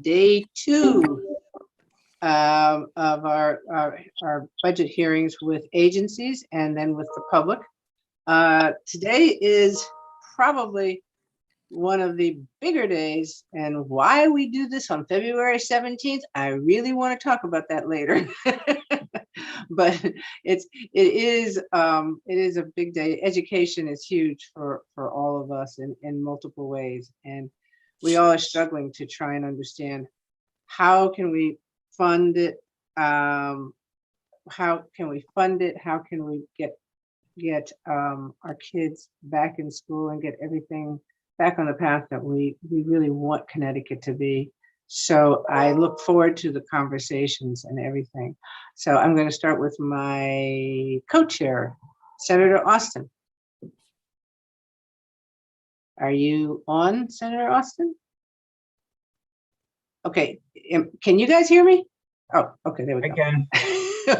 day 2 of our budget hearings with agencies and then with the public. Today is probably one of the bigger days, and why we do this on February 17th, I really want to talk about that later. But it is a big day. Education is huge for all of us in multiple ways, and we all are struggling to try and understand how can we fund it, how can we fund it, how can we get our kids back in school and get everything back on the path that we really want Connecticut to be. So I look forward to the conversations and everything. So I'm going to start with my co-chair, Senator Austin. Are you on, Senator Austin? Okay, can you guys hear me? Oh, okay, there we go. I can.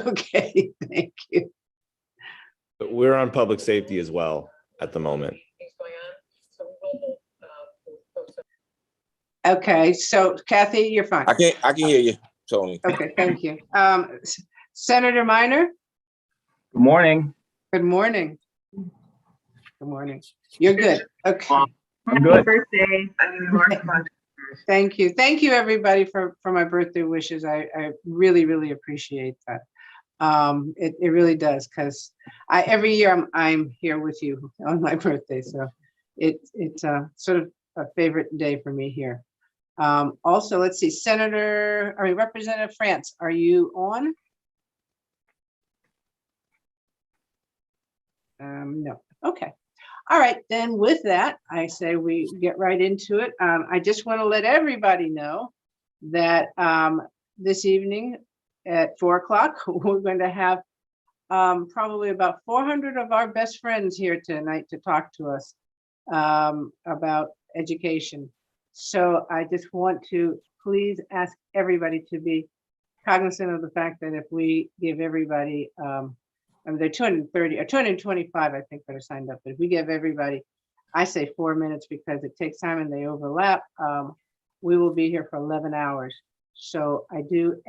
Okay, thank you. But we're on public safety as well at the moment. Okay, so Kathy, you're fine. I can hear you, Tony. Okay, thank you. Senator Minor. Good morning. Good morning. Good morning. You're good. Okay. I'm good. Happy birthday. Thank you. Thank you, everybody, for my birthday wishes. I really, really appreciate that. It really does, because every year I'm here with you on my birthday, so it's sort of a favorite day for me here. Also, let's see, Representative France, are you on? No. Okay. All right, then with that, I say we get right into it. I just want to let everybody know that this evening at 4 o'clock, we're going to have probably about 400 of our best friends here tonight to talk to us about education. So I just want to please ask everybody to be cognizant of the fact that if we give everybody, there are 230 or 225, I think, that are signed up, but if we give everybody, I say 4 minutes because it takes time and they overlap, we will be here for 11 hours. So I do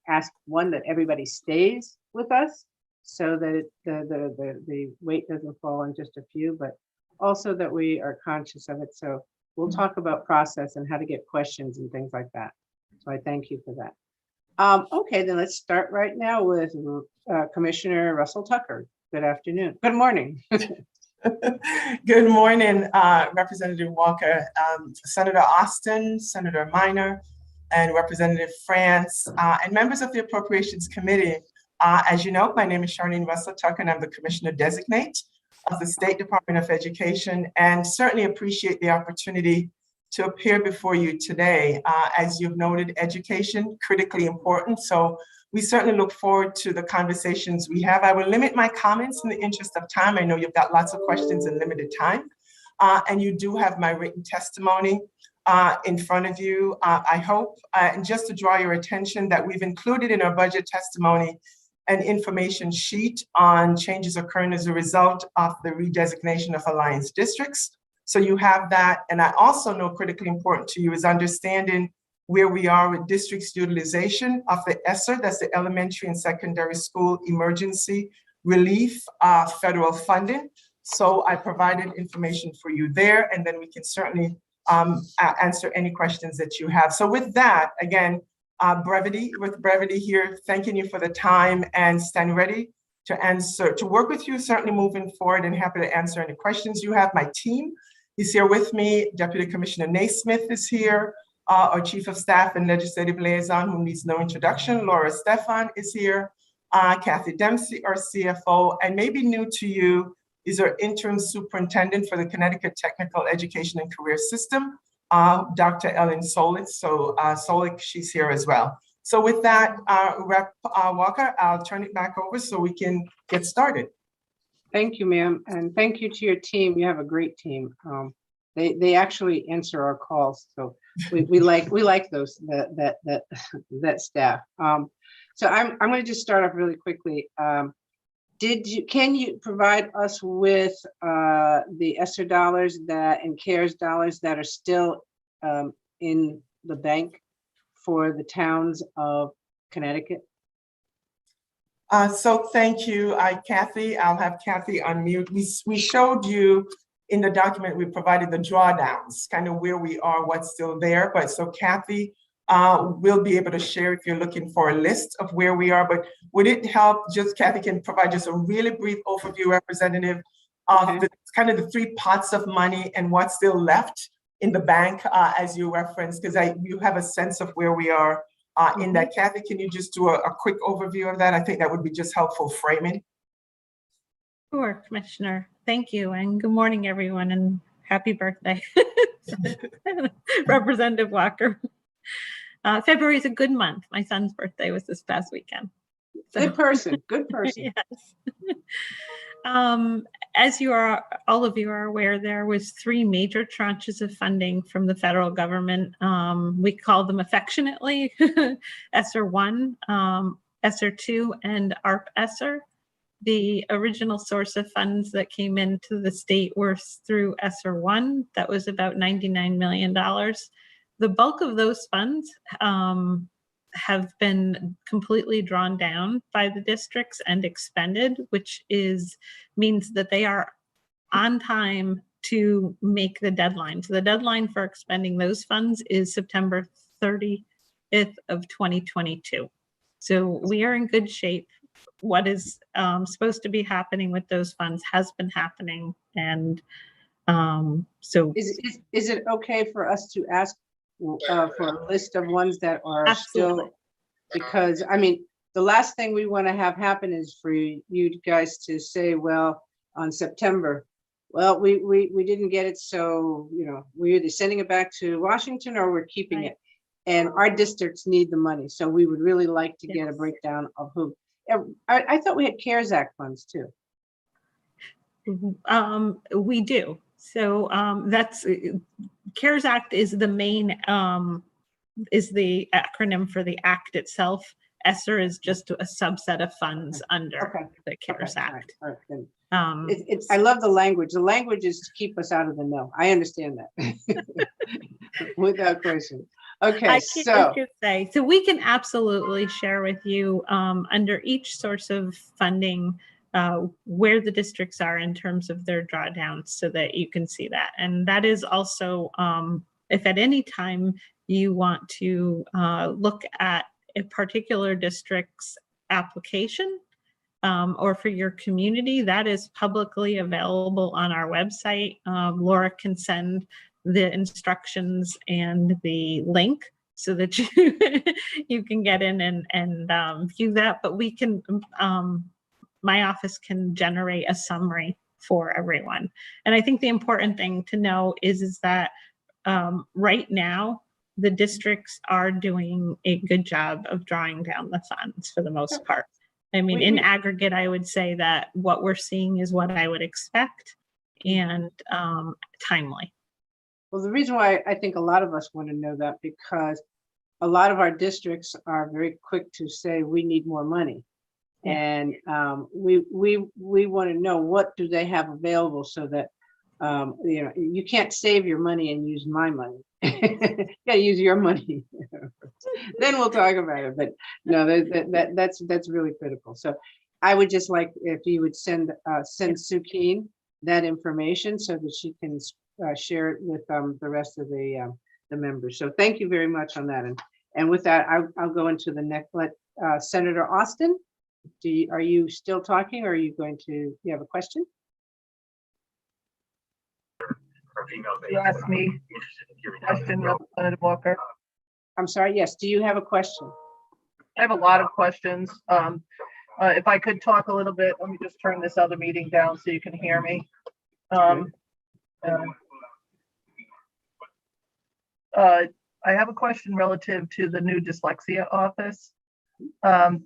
ask, one, that everybody stays with us so that the weight doesn't fall on just a few, but also that we are conscious of it. So we'll talk about process and how to get questions and things like that. So I thank you for that. Okay, then let's start right now with Commissioner Russell Tucker. Good afternoon. Good morning. Good morning, Representative Walker, Senator Austin, Senator Minor, and Representative France, and members of the Appropriations Committee. As you know, my name is Charlene Russell Tucker, and I'm the Commissioner Designate of the State Department of Education, and certainly appreciate the opportunity to appear before you today. As you've noted, education, critically important. So we certainly look forward to the conversations we have. I will limit my comments in the interest of time. I know you've got lots of questions in limited time. And you do have my written testimony in front of you. I hope, and just to draw your attention, that we've included in our budget testimony an information sheet on changes occurring as a result of the redesignation of alliance districts. So you have that. And I also know critically important to you is understanding where we are with districts utilization of the ESSER, that's the Elementary and Secondary School Emergency Relief federal funding. So I provided information for you there, and then we can certainly answer any questions that you have. So with that, again, brevity here, thanking you for the time and stand ready to work with you, certainly moving forward, and happy to answer any questions you have. My team is here with me. Deputy Commissioner Naismith is here. Our Chief of Staff and Legislative Liaison, who needs no introduction, Laura Stefan, is here. Kathy Dempsey, our CFO, and maybe new to you is our Interim Superintendent for the Connecticut Technical Education and Career System, Dr. Ellen Solich. So Solich, she's here as well. So with that, Rep. Walker, I'll turn it back over so we can get started. Thank you, ma'am, and thank you to your team. You have a great team. They actually answer our calls, so we like those that staff. So I'm going to just start off really quickly. Can you provide us with the ESSER dollars and CARES dollars that are still in the bank for the towns of Connecticut? So thank you, Kathy. I'll have Kathy unmute. We showed you in the document, we provided the drawdowns, kind of where we are, what's still there. But so Kathy will be able to share if you're looking for a list of where we are. But would it help, just Kathy can provide just a really brief overview, Representative, of the kind of the three pots of money and what's still left in the bank as you referenced, because you have a sense of where we are in that. Kathy, can you just do a quick overview of that? I think that would be just helpful framing. Sure, Commissioner. Thank you. And good morning, everyone, and happy birthday, Representative Walker. February is a good month. My son's birthday was this past weekend. So, Good person, good person. yes. As all of you are aware, there was 3 major tranches of funding from the federal government. We call them affectionately ESSER 1, ESSER 2, and ARP ESSER. The original source of funds that came into the state were through ESSER 1. That was about $99 million. The bulk of those funds have been completely drawn down by the districts and expended, which means that they are on time to make the deadline. So the deadline for expending those funds is September 30th of 2022. So we are in good shape. What is supposed to be happening with those funds has been happening. And so Is it okay for us to ask for a list of ones that are Absolutely. still, because I mean, the last thing we want to have happen is for you guys to say, well, on September, well, we didn't get it, so we're either sending it back to Washington or we're keeping Right. it. And our districts need the money, so we would really like to get a breakdown of who. I thought we had CARES Act funds too. we do. So that's CARES Act is the main is the acronym for the act itself. ESSER is just a subset of funds under the CARES Act. All right, then. I love the language. The language is to keep us out of the know. I understand that without question. Okay, I could say, so we can absolutely share with you under each source of funding where the districts are in terms of their drawdowns so that you can see that. And that is also, if at any time you want to look at a particular district's application or for your community, that is publicly available on our website. Laura can send the instructions and the link so that you can get in and view that. But we can, my office can generate a summary for everyone. And I think the important thing to know is that right now, the districts are doing a good job of drawing down the funds for the most part. I mean, in aggregate, I would say that what we're seeing is what I would expect and timely. Well, the reason why I think a lot of us want to know that, because a lot of our districts are very quick to say we need more money. And we want to know what do they have available so that you can't save your money and use my money. You gotta use your money. Then we'll talk about it. But no, that's really critical. So I would just like if you would send Sue Keen that information so that she can share it with the rest of the members. So thank you very much on that. And with that, I'll go into the next. Senator Austin, are you still talking, or are you going to? You have a question? You asked me a question, Representative Walker. I'm sorry. Yes. Do you have a question? I have a lot of questions. If I could talk a little bit, let me just turn this other meeting down so you can hear me. I have a question relative to the new dyslexia office. I've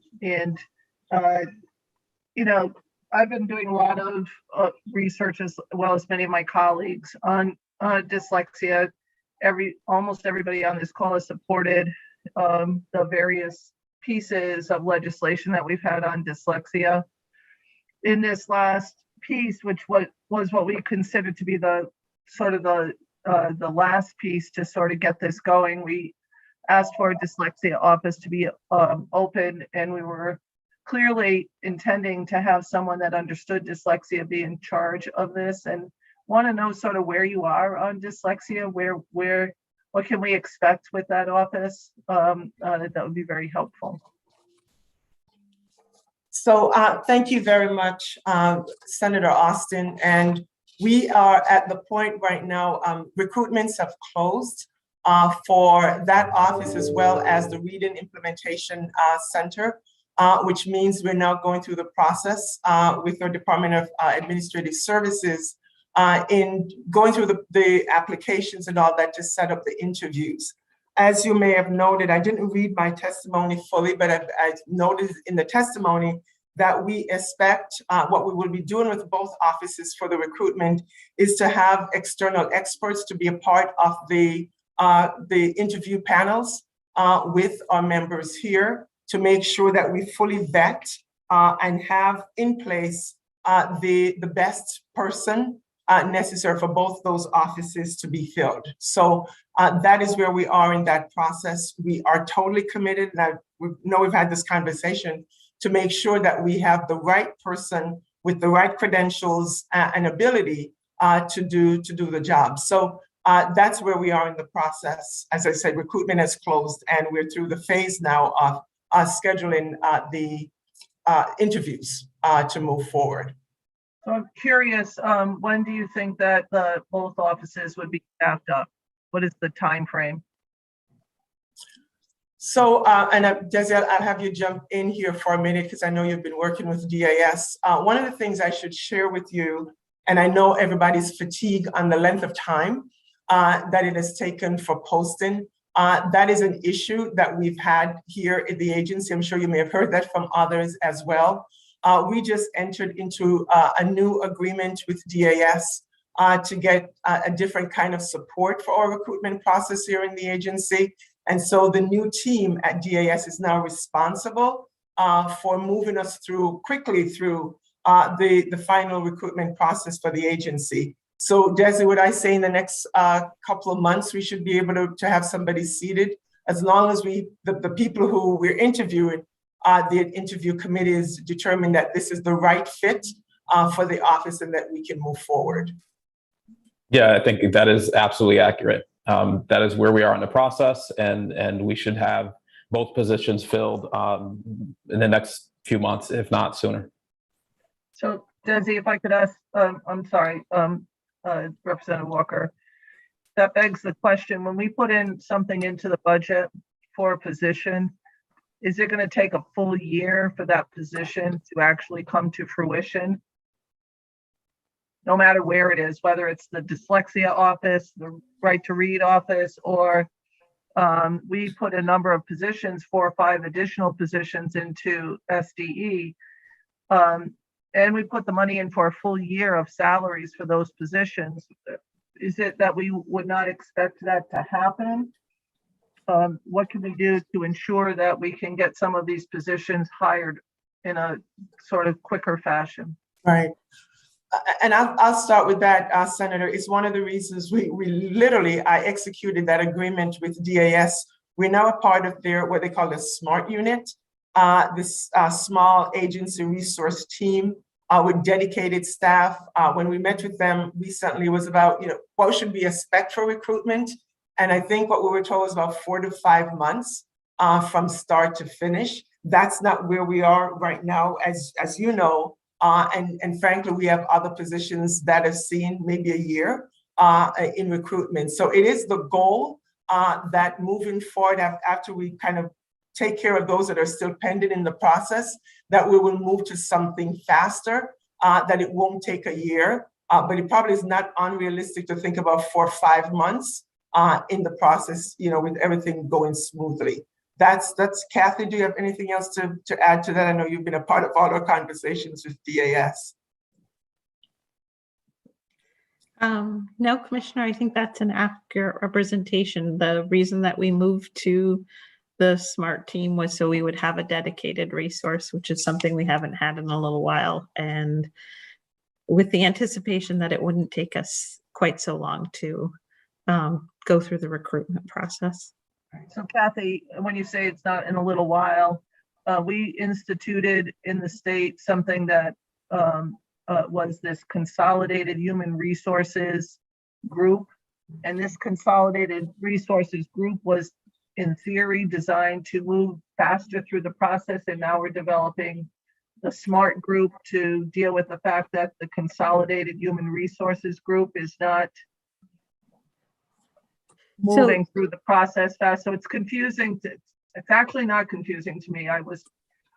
been doing a lot of research as well as many of my colleagues on dyslexia. Almost everybody on this call has supported the various pieces of legislation that we've had on dyslexia. In this last piece, which was what we considered to be the last piece to sort of get this going, we asked for a dyslexia office to be open, and we were clearly intending to have someone that understood dyslexia be in charge of this, and want to know sort of where you are on dyslexia, what can we expect with that office? That would be very helpful. So thank you very much, Senator Austin. And we are at the point right now, recruitments have closed for that office as well as the Reading Implementation Center, which means we're now going through the process with our Department of Administrative Services in going through the applications and all that to set up the interviews. As you may have noted, I didn't read my testimony fully, but I noted in the testimony that we expect what we will be doing with both offices for the recruitment is to have external experts to be a part of the interview panels with our members here to make sure that we fully vet and have in place the best person necessary for both those offices to be filled. So that is where we are in that process. We are totally committed, and we know we've had this conversation, to make sure that we have the right person with the right credentials and ability to do the job. So that's where we are in the process. As I said, recruitment has closed, and we're through the phase now of scheduling the interviews to move forward. So I'm curious, when do you think that both offices would be staffed up? What is the time frame? So, and Desi, I'll have you jump in here for a minute because I know you've been working with DAS. One of the things I should share with you, and I know everybody's fatigued on the length of time that it has taken for posting. That is an issue that we've had here at the agency. I'm sure you may have heard that from others as well. We just entered into a new agreement with DAS to get a different kind of support for our recruitment process here in the agency. And so the new team at DAS is now responsible for moving us quickly through the final recruitment process for the agency. So Desi, would I say in the next couple of months, we should be able to have somebody seated, as long as the people who we're interviewing, the interview committee is determined that this is the right fit for the office and that we can move forward. Yeah, I think that is absolutely accurate. That is where we are in the process, and we should have both positions filled in the next few months, if not sooner. So Desi, if I could ask, I'm sorry, Representative Walker, that begs the question, when we put in something into the budget for a position, is it going to take a full year for that position to actually come to fruition? No matter where it is, whether it's the dyslexia office, the right to read office, or we put a number of positions, 4 or 5 additional positions into SDE, and we put the money in for a full year of salaries for those positions. Is it that we would not expect that to happen? What can we do to ensure that we can get some of these positions hired in a sort of quicker fashion? Right. And I'll start with that, Senator. It's one of the reasons we literally, I executed that agreement with DAS. We're now a part of their, what they call the SMART unit, this small agency resource team with dedicated staff. When we met with them recently, it was about, what should we expect for recruitment? And I think what we were told was about 4 to 5 months from start to finish. That's not where we are right now, as you know. And frankly, we have other positions that have seen maybe a year in recruitment. So it is the goal that moving forward, after we kind of take care of those that are still pending in the process, that we will move to something faster, that it won't take a year. But it probably is not unrealistic to think about 4 or 5 months in the process, with everything going smoothly. That's Kathy. Do you have anything else to add to that? I know you've been a part of all our conversations with DAS. No, Commissioner, I think that's an accurate representation. The reason that we moved to the SMART team was so we would have a dedicated resource, which is something we haven't had in a little while. And with the anticipation that it wouldn't take us quite so long to go through the recruitment process. So Kathy, when you say it's not in a little while, we instituted in the state something that was this consolidated human resources group. And this consolidated resources group was in theory designed to move faster through the process. And now we're developing the SMART group to deal with the fact that the consolidated human resources group is not moving through the process fast. So it's confusing. It's actually not confusing to me. I was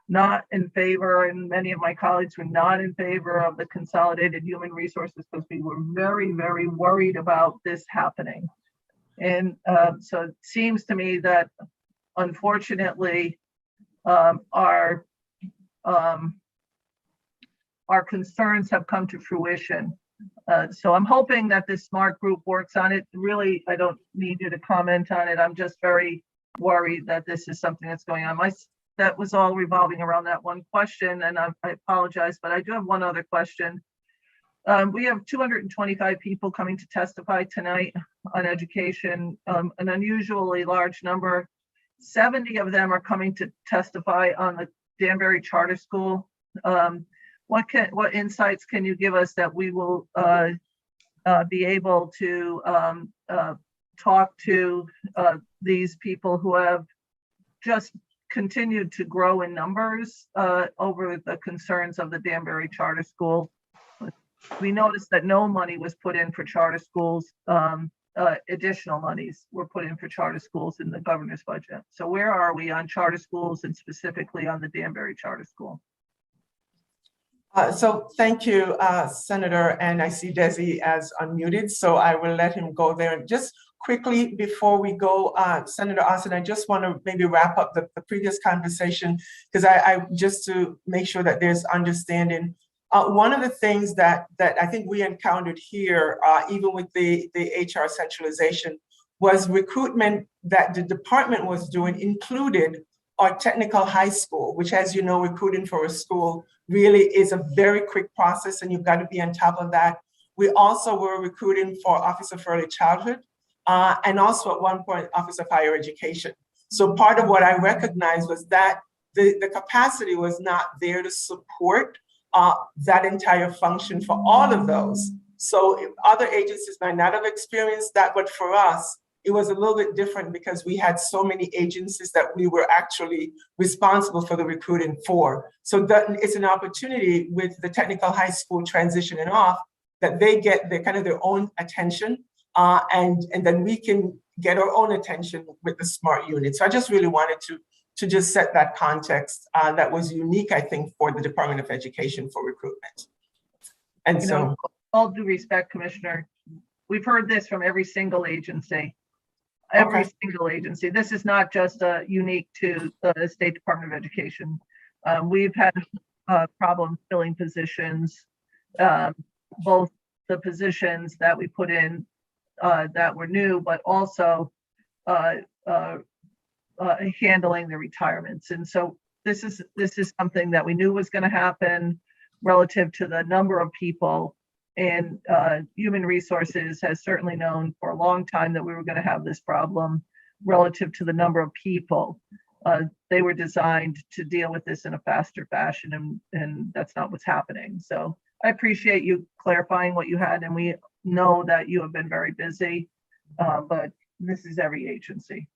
not in favor, and many of my colleagues were not in favor of the consolidated human resources because we were very, very worried about this happening. And so it seems to me that unfortunately our concerns have come to fruition. So I'm hoping that this SMART group works on it. Really, I don't need you to comment on it. I'm just very worried that this is something that's going on. That was all revolving around that one question, and I apologize, but I do have one other question. We have 225 people coming to testify tonight on education, an unusually large number. 70 of them are coming to testify on the Danbury Charter School. What insights can you give us that we will be able to talk to these people who have just continued to grow in numbers over the concerns of the Danbury Charter School? We noticed that no money was put in for charter schools. Additional monies were put in for charter schools in the governor's budget. So where are we on charter schools and specifically on the Danbury Charter School? So thank you, Senator, and I see Desi as unmuted, so I will let him go there. And just quickly before we go, Senator Austin, I just want to maybe wrap up the previous conversation because I just to make sure that there's understanding. One of the things that I think we encountered here, even with the HR centralization, was recruitment that the department was doing included our technical high school, which, as you know, recruiting for a school really is a very quick process and you've got to be on top of that. We also were recruiting for Office of Early Childhood and also at one point Office of Higher Education. So part of what I recognized was that the capacity was not there to support that entire function for all of those. So other agencies might not have experienced that, but for us, it was a little bit different because we had so many agencies that we were actually responsible for the recruiting for. So that it's an opportunity with the technical high school transitioning off that they get their own attention and then we can get our own attention with the SMART unit. So I just really wanted to just set that context that was unique, I think, for the Department of Education for recruitment. And so, all due respect, Commissioner, we've heard this from every single agency. Every single agency. This is not just unique to the State Department of Education. We've had problems filling positions, both the positions that we put in that were new, but also handling the retirements. And so this is something that we knew was going to happen relative to the number of people. And Human Resources has certainly known for a long time that we were going to have this problem relative to the number of people. They were designed to deal with this in a faster fashion, and that's not what's happening. So I appreciate you clarifying what you had, and we know that you have been very busy, but this is every agency.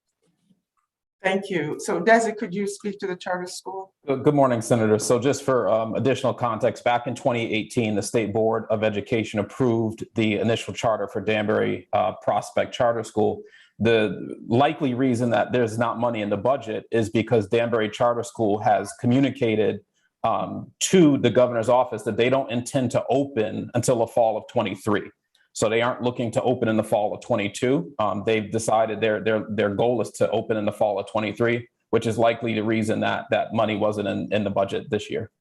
thank you. So Desi, could you speak to the charter school? Good morning, Senator. So just for additional context, back in 2018, the State Board of Education approved the initial charter for Danbury Prospect Charter School. The likely reason that there's not money in the budget is because Danbury Charter School has communicated to the governor's office that they don't intend to open until the fall of 23. So they aren't looking to open in the fall of 22. They've decided their goal is to open in the fall of 23, which is likely the reason that money wasn't in the budget this year.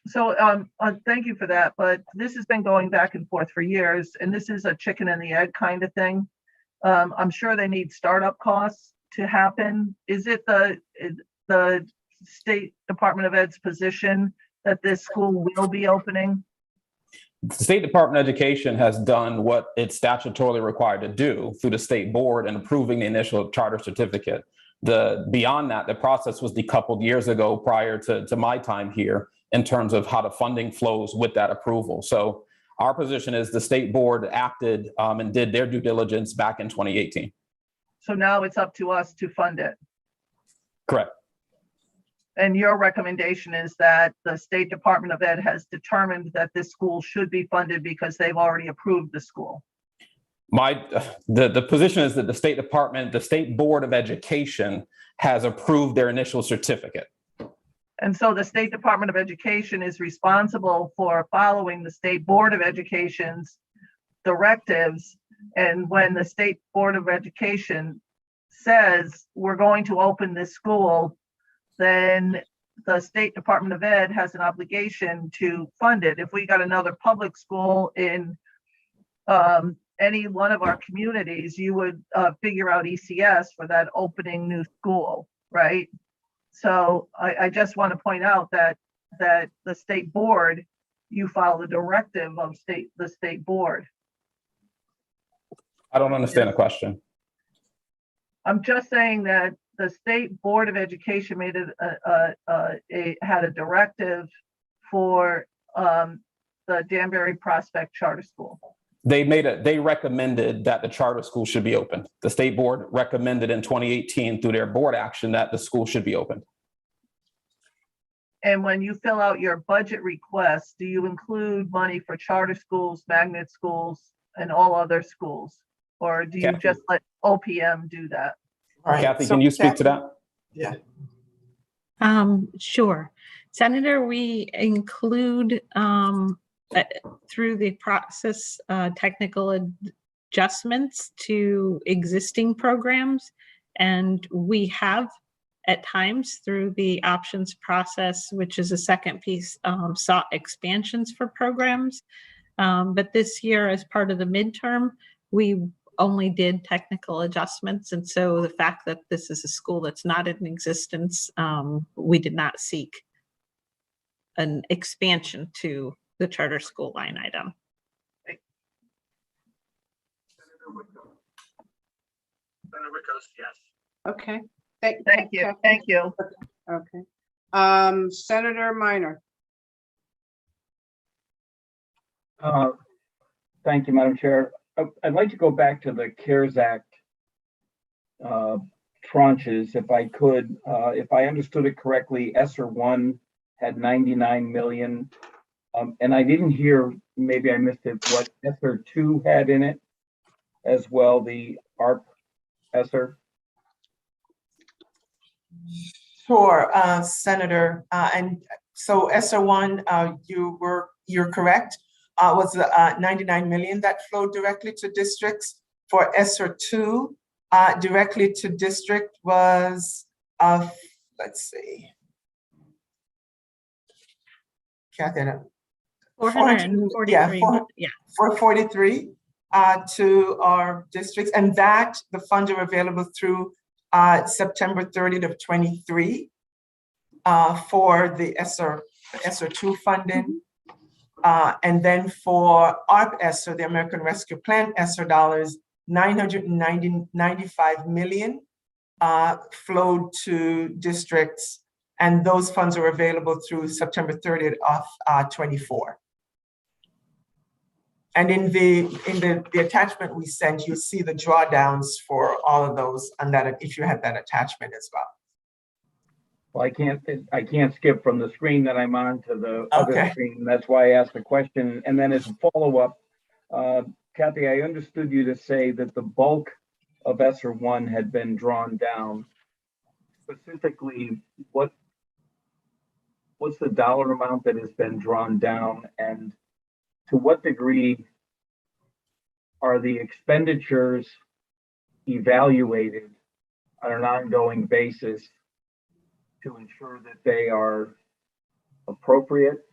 So thank you for that, but this has been going back and forth for years, and this is a chicken and the egg kind of thing. I'm sure they need startup costs to happen. Is it the State Department of Ed's position that this school will be opening? The State Department of Education has done what it's statutorily required to do through the state board and approving the initial charter certificate. Beyond that, the process was decoupled years ago prior to my time here in terms of how the funding flows with that approval. So our position is the state board acted and did their due diligence back in 2018. So now it's up to us to fund it. Correct. And your recommendation is that the State Department of Ed has determined that this school should be funded because they've already approved the school. The position is that the State Department, the State Board of Education has approved their initial certificate. And so the State Department of Education is responsible for following the State Board of Education's directives. And when the State Board of Education says we're going to open this school, then the State Department of Ed has an obligation to fund it. If we got another public school in any one of our communities, you would figure out ECS for that opening new school, right? So I just want to point out that the state board, you follow the directive of the state board. I don't understand the question. I'm just saying that the State Board of Education made had a directive for the Danbury Prospect Charter School. They recommended that the charter school should be opened. The state board recommended in 2018 through their board action that the school should be opened. And when you fill out your budget request, do you include money for charter schools, magnet schools, and all other schools? Or do you just let OPM do that? All right, Kathy, so can you speak to Kathy- that? Yeah. Sure. Senator, we include through the process technical adjustments to existing programs. And we have at times through the options process, which is a second piece, sought expansions for programs. But this year, as part of the midterm, we only did technical adjustments. And so the fact that this is a school that's not in existence, we did not seek an expansion to the charter school line item. Okay. Thank you. Thank you. Okay. Senator Minor. Thank you, Madam Chair. I'd like to go back to the CARES Act tranches, if I could. If I understood it correctly, ESSER 1 had 99 million. And I didn't hear, maybe I missed it, what ESSER 2 had in it as well, the ARP ESSER. Sure, Senator. And so ESSER 1, you're correct. Was 99 million that flowed directly to districts. For ESSER 2, directly to district was, let's see. Kathy, 443. Yeah. 443 to our districts, and that the funds are available through September 30th of 23 for the ESSER 2 funding. And then for ARP ESSER, the American Rescue Plan ESSER dollars, 995 million flowed to districts, and those funds are available through September 30th of 24. And in the attachment we sent, you see the drawdowns for all of those, and that if you have that attachment as well. Well, I can't skip from the screen that I'm on to the other screen. That's why I asked the question. And then as a follow-up, Kathy, I understood you to say that the bulk of ESSER 1 had been drawn down. Specifically, what's the dollar amount that has been drawn down, and to what degree are the expenditures evaluated on an ongoing basis to ensure that they are appropriate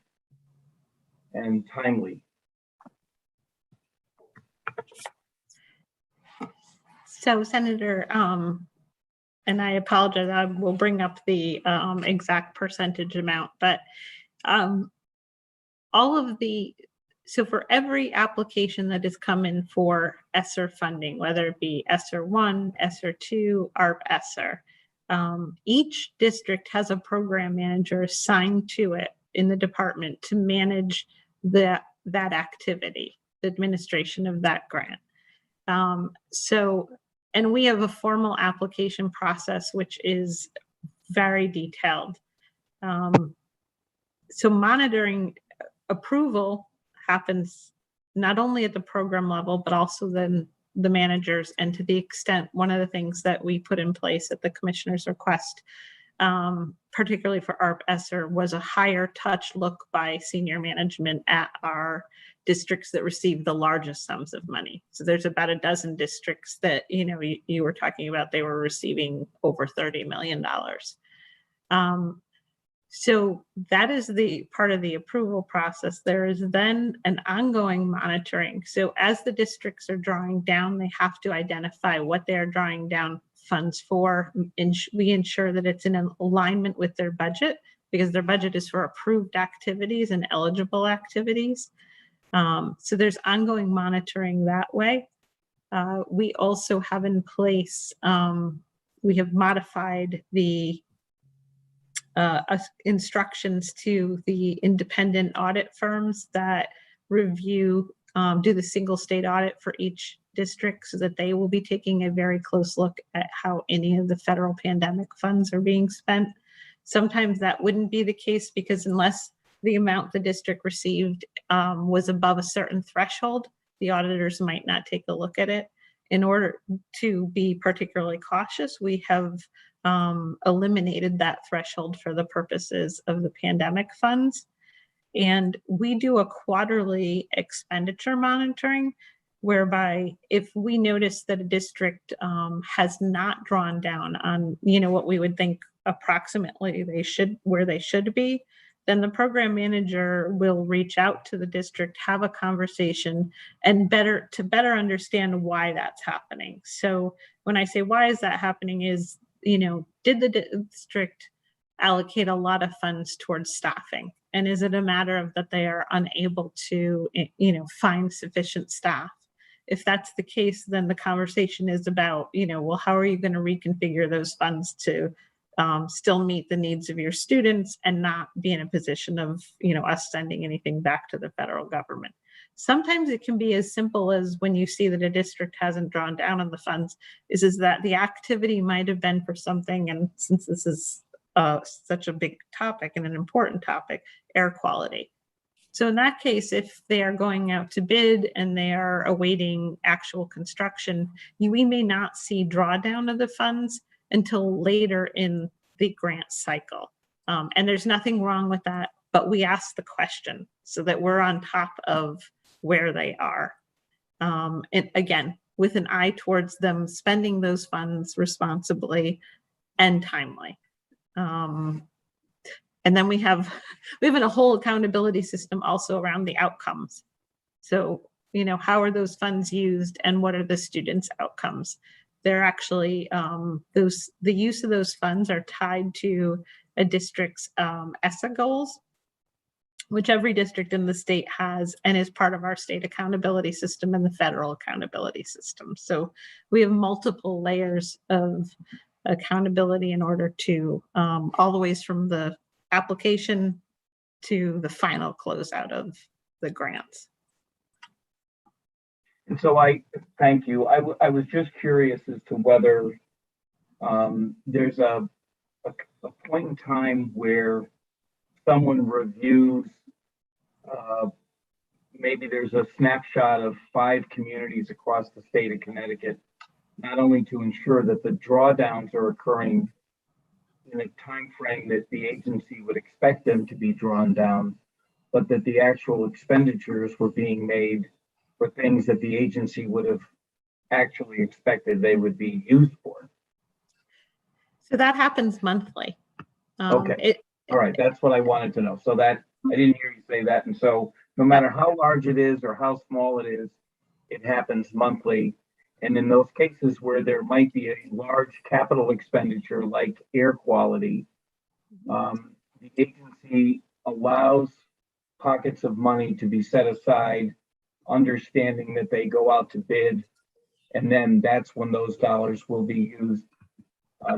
and timely? So Senator, and I apologize, I will bring up the exact percentage amount, but all of the So for every application that is coming for ESSER funding, whether it be ESSER 1, ESSER 2, ARP ESSER, each district has a program manager assigned to it in the department to manage that activity, the administration of that grant. And we have a formal application process, which is very detailed. So monitoring approval happens not only at the program level, but also then the managers. And to the extent, one of the things that we put in place at the commissioner's request, particularly for ARP ESSER, was a higher touch look by senior management at our districts that receive the largest sums of money. So there's about a dozen districts that, you were talking about, they were receiving over $30 million. So that is the part of the approval process. There is then an ongoing monitoring. So as the districts are drawing down, they have to identify what they are drawing down funds for. We ensure that it's in alignment with their budget, because their budget is for approved activities and eligible activities. So there's ongoing monitoring that way. We also have in place, we have modified the instructions to the independent audit firms that review, do the single state audit for each district, so that they will be taking a very close look at how any of the federal pandemic funds are being spent. Sometimes that wouldn't be the case, because unless the amount the district received was above a certain threshold, the auditors might not take a look at it. In order to be particularly cautious, we have eliminated that threshold for the purposes of the pandemic funds. And we do a quarterly expenditure monitoring, whereby if we notice that a district has not drawn down on, what we would think approximately where they should be, then the program manager will reach out to the district, have a conversation, and better understand why that's happening. So when I say why is that happening is, did the district allocate a lot of funds towards staffing? And is it a matter of that they are unable to, find sufficient staff? If that's the case, then the conversation is about, well, how are you going to reconfigure those funds to still meet the needs of your students and not be in a position of, us sending anything back to the federal government. Sometimes it can be as simple as, when you see that a district hasn't drawn down on the funds, is that the activity might have been for something, and since this is such a big topic and an important topic, air quality. So in that case, if they are going out to bid and they are awaiting actual construction, we may not see drawdown of the funds until later in the grant cycle. And there's nothing wrong with that, but we ask the question so that we're on top of where they are. And again, with an eye towards them spending those funds responsibly and timely. And then we have a whole accountability system also around the outcomes. So, how are those funds used and what are the students' outcomes? They're actually, the use of those funds are tied to a district's ESSA goals, which every district in the state has and is part of our state accountability system and the federal accountability system. So we have multiple layers of accountability in order to, all the ways from the application to the final closeout of the grants. And so thank you. I was just curious as to whether there's a point in time where someone reviews, maybe there's a snapshot of 5 communities across the state of Connecticut, not only to ensure that the drawdowns are occurring in a time frame that the agency would expect them to be drawn down, but that the actual expenditures were being made for things that the agency would have actually expected they would be used for. So that happens monthly. Okay. All right. That's what I wanted to know. So that I didn't hear you say that. And so no matter how large it is or how small it is, it happens monthly. And in those cases where there might be a large capital expenditure like air quality, the agency allows pockets of money to be set aside, understanding that they go out to bid, and then that's when those dollars will be used.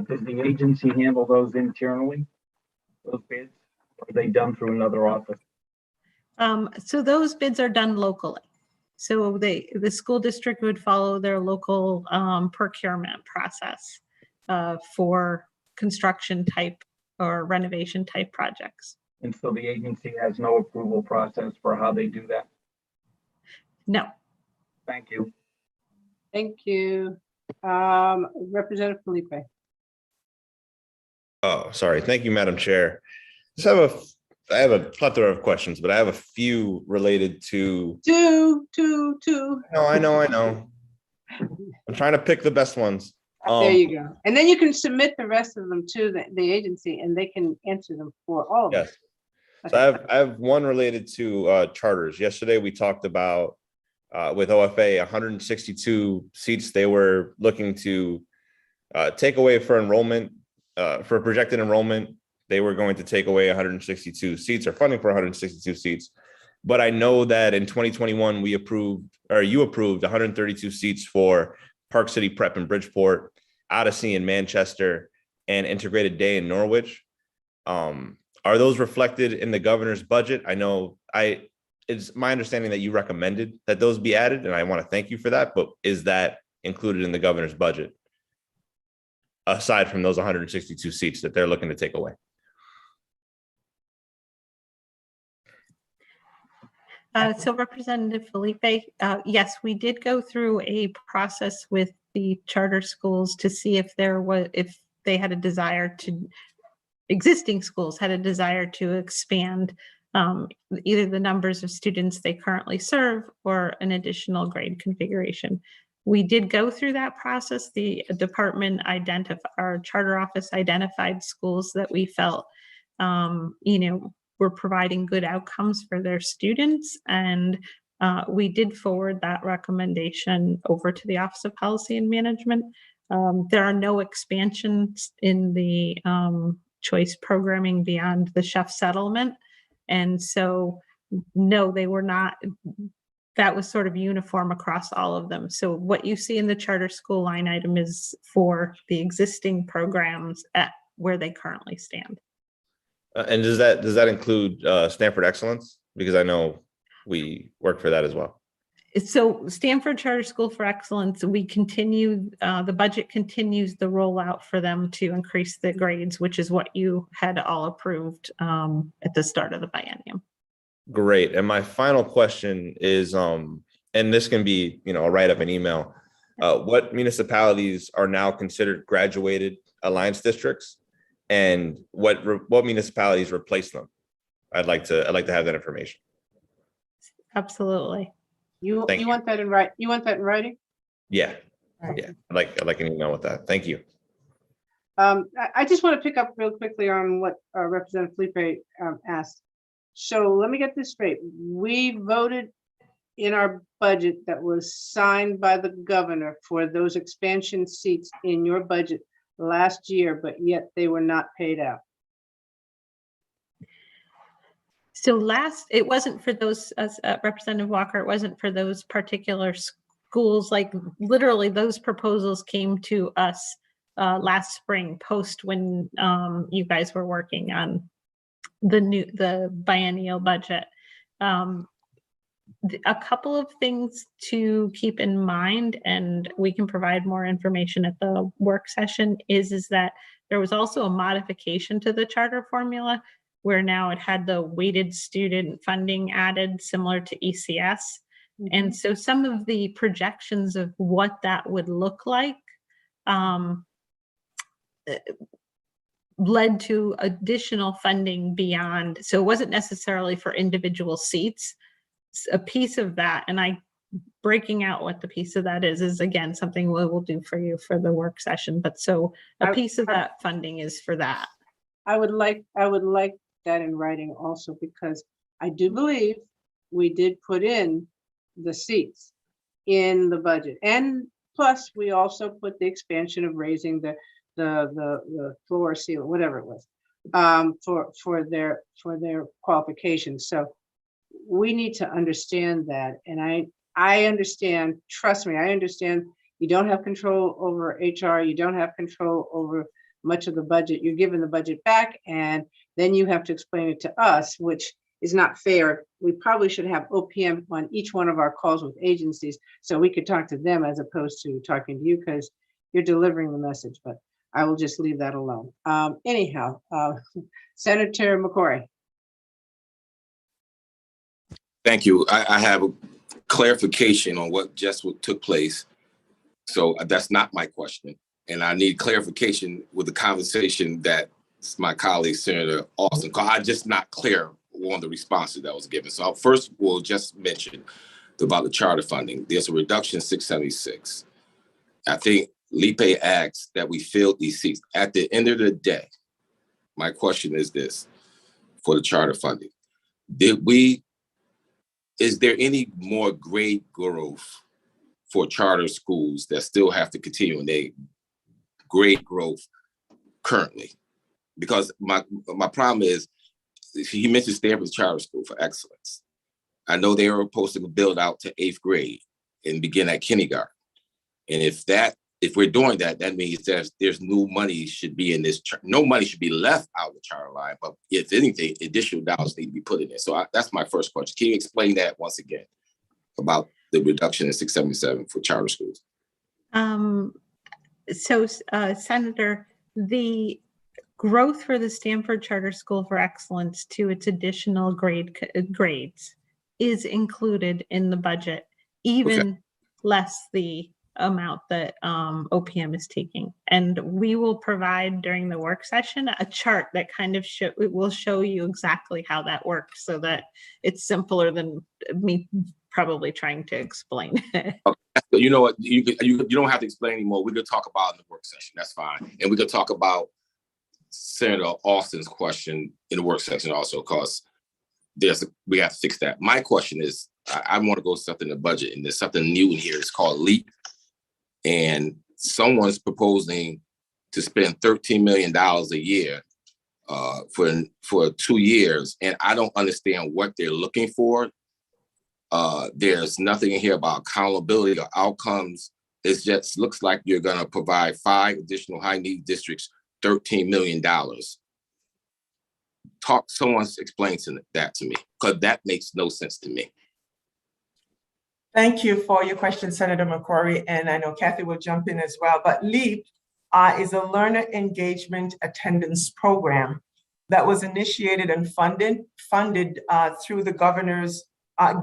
Does the agency handle those internally, those bids? Or are they done through another office? So those bids are done locally. So the school district would follow their local procurement process for construction type or renovation type projects. And so the agency has no approval process for how they do that? No. Thank you. Thank you. Representative Felipe. Oh, sorry. Thank you, Madam Chair. I have a plethora of questions, but I have a few related to. Two. No, I know. I'm trying to pick the best ones. There you go. And then you can submit the rest of them to the agency and they can answer them for all of them. Yes. So I have one related to charters. Yesterday, we talked about with OFA 162 seats they were looking to take away for enrollment, for projected enrollment. They were going to take away 162 seats or funding for 162 seats. But I know that in 2021, you approved 132 seats for Park City Prep in Bridgeport, Odyssey in Manchester, and Integrated Day in Norwich. Are those reflected in the governor's budget? I know it's my understanding that you recommended that those be added, and I want to thank you for that, but is that included in the governor's budget? Aside from those 162 seats that they're looking to take away? So Representative Felipe, yes, we did go through a process with the charter schools to see if they had a desire to, existing schools had a desire to expand either the numbers of students they currently serve or an additional grade configuration. We did go through that process. The department our charter office identified schools that we felt, were providing good outcomes for their students. And we did forward that recommendation over to the Office of Policy and Management. There are no expansions in the choice programming beyond the chef settlement. And so, no, they were not. That was sort of uniform across all of them. So what you see in the charter school line item is for the existing programs at where they currently stand. And does that include Stanford Excellence? Because I know we work for that as well. So Stanford Charter School for Excellence, we continue, the budget continues the rollout for them to increase the grades, which is what you had all approved at the start of the biennium. Great. And my final question is, and this can be, a write-up, an email. What municipalities are now considered graduated Alliance districts, and what municipalities replace them? I'd like to have that information. Absolutely. You want that in writing? You want that in writing? Yeah. Yeah. I'd like an email with that. Thank you. I just want to pick up real quickly on what Representative Felipe asked. So let me get this straight. We voted in our budget that was signed by the governor for those expansion seats in your budget last year, but yet they were not paid out. So it wasn't for those, Representative Walker, it wasn't for those particular schools. Like literally those proposals came to us last spring, post when you guys were working on the biennial budget. A couple of things to keep in mind, and we can provide more information at the work session, is that there was also a modification to the charter formula where now it had the weighted student funding added similar to ECS. Mm-hmm. And so some of the projections of what that would look like led to additional funding beyond. So it wasn't necessarily for individual seats. A piece of that, and breaking out what the piece of that is again something we will do for you for the work session. But so a piece of that funding is for that. I would like that in writing also, because I do believe we did put in the seats in the budget, and plus we also put the expansion of raising the floor ceiling, whatever it was, for their qualifications. So we need to understand that. And I understand, trust me, I understand you don't have control over HR, you don't have control over much of the budget. You're given the budget back and then you have to explain it to us, which is not fair. We probably should have OPM on each one of our calls with agencies so we could talk to them as opposed to talking to you, because you're delivering the message, but I will just leave that alone. Anyhow, Senator McCrory. Thank you. I have a clarification on what just took place. So that's not my question. And I need clarification with the conversation that my colleague, Senator Austin, because I'm just not clear on the responses that was given. So first, we'll just mention about the charter funding. There's a reduction 676. I think Lipe asked that we fill these seats. At the end of the day, my question is this for the charter funding. Is there any more grade growth for charter schools that still have to continue in their grade growth currently? Because my problem is, he mentioned Stanford's charter school for excellence. I know they were supposed to build out to 8th grade and begin at kindergarten. And if we're doing that, that means that there's no money should be in this, no money should be left out of the charter line, but if anything, additional dollars need to be put in there. So that's my first question. Can you explain that once again about the reduction in 677 for charter schools? Senator, the growth for the Stanford Charter School for Excellence to its additional grades is included in the budget, even less the amount that OPM is taking. And we will provide during the work session a chart that kind of will show you exactly how that works, so that it's simpler than me probably trying to explain it. Okay. You know what? You don't have to explain anymore. We could talk about it in the work session. That's fine. And we could talk about Senator Austin's question in the work section also, because we have to fix that. My question is, I want to go something in the budget, and there's something new in here. It's called LEAP. And someone's proposing to spend $13 million a year for 2 years. And I don't understand what they're looking for. There's nothing in here about accountability or outcomes. It just looks like you're going to provide 5 additional high need districts $13 million. Someone's explained that to me, because that makes no sense to me. Thank you for your question, Senator McCrory, and I know Kathy will jump in as well. But LEAP is a learner engagement attendance program that was initiated and funded through the governor's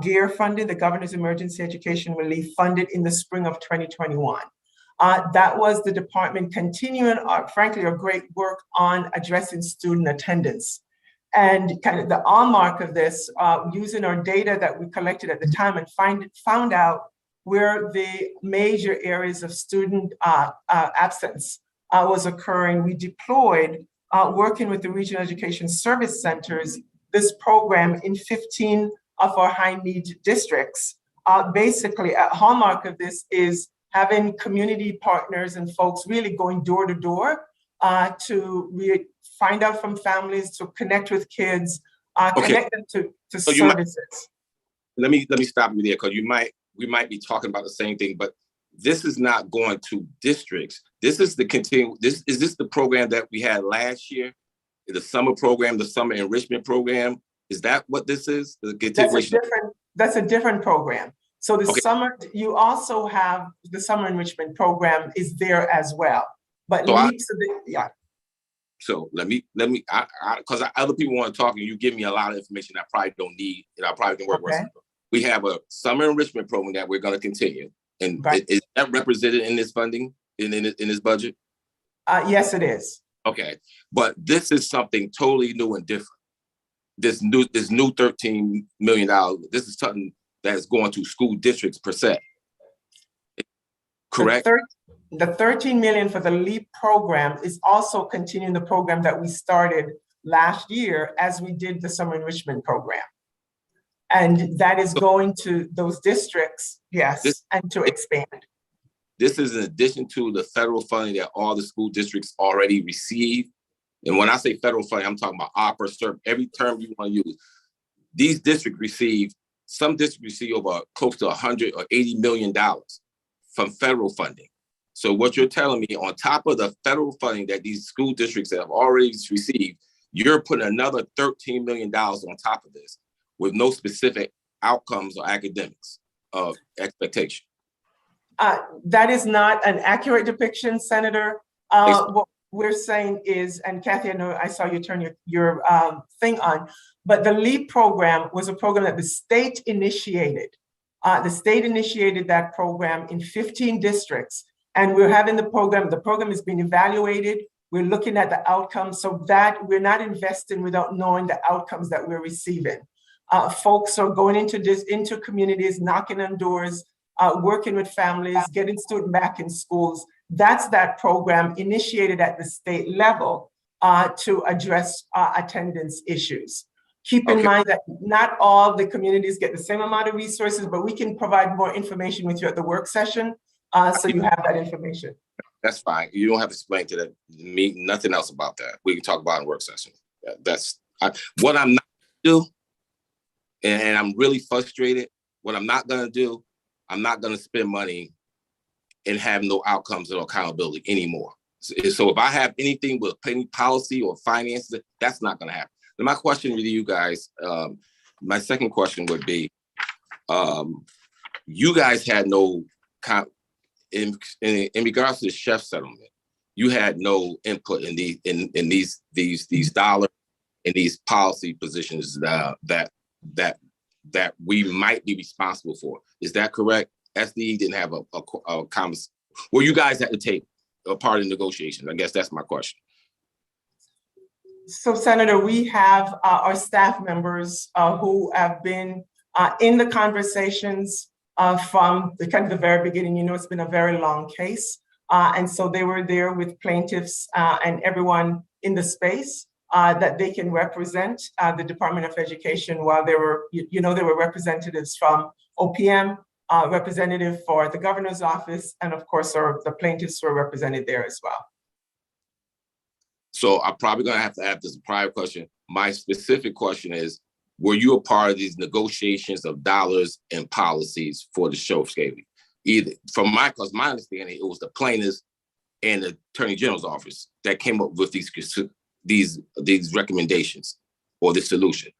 GEAR funded, the Governor's Emergency Education Relief funded in the spring of 2021. That was the department continuing, frankly, a great work on addressing student attendance. And kind of the hallmark of this, using our data that we collected at the time and found out where the major areas of student absence was occurring, we deployed, working with the regional education service centers, this program in 15 of our high need districts. Basically, a hallmark of this is having community partners and folks really going door to door to find out from families, to connect with kids, connect them to services. Let me stop you there, because we might be talking about the same thing, but this is not going to districts. This is is this the program that we had last year? The summer program, the summer enrichment program? Is that what this is? That's a different program. So the summer, you also have the summer enrichment program is there as well. But so let me, because other people want to talk and you give me a lot of information I probably don't need, and I probably can work with. We have a summer enrichment program that we're going to continue. And is that represented in this funding, in this budget? Yes, it is. Okay, but this is something totally new and different. This new $13 million, this is something that is going to school districts per se. Correct? The 13 million for the LEAP program is also continuing the program that we started last year as we did the summer enrichment program. And that is going to those districts, and to expand. This is in addition to the federal funding that all the school districts already receive. And when I say federal funding, I'm talking about opera, every term you want to use. these districts receive, some districts receive over close to $100 or $80 million from federal funding. So what you're telling me, on top of the federal funding that these school districts have already received, you're putting another $13 million on top of this with no specific outcomes or academics of expectation. That is not an accurate depiction, Senator. What we're saying is, and Kathy, I know I saw you turn your thing on, but the LEAP program was a program that the state initiated. The state initiated that program in 15 districts, and we're having the program is being evaluated. We're looking at the outcomes so that we're not investing without knowing the outcomes that we're receiving. Folks are going into communities, knocking on doors, working with families, getting students back in schools. That's that program initiated at the state level to address attendance issues. Keep in mind that not all the communities get the same amount of resources, but we can provide more information with you at the work session, so you have that information. That's fine. You don't have to explain to me nothing else about that. We can talk about it in work session. That's what I'm not gonna do, and I'm really frustrated. What I'm not gonna do, I'm not gonna spend money and have no outcomes or accountability anymore. So if I have anything with any policy or finances, that's not gonna happen. Now my question with you guys, my second question would be, you guys had no in regards to the chef settlement, you had no input in these dollars and these policy positions that we might be responsible for. Is that correct? SDE didn't have a conversation. Well, you guys had to take a part in negotiations. I guess that's my question. So, Senator, we have our staff members who have been in the conversations from the very beginning. You know, it's been a very long case. And so they were there with plaintiffs and everyone in the space that they can represent the Department of Education, while there were, there were representatives from OPM, representative for the governor's office, and of course, the plaintiffs were represented there as well. So I'm probably gonna have to ask this prior question. My specific question is, were you a part of these negotiations of dollars and policies for the show scaling? Either because my understanding, it was the plaintiffs and the Attorney General's office that came up with these recommendations or the solution,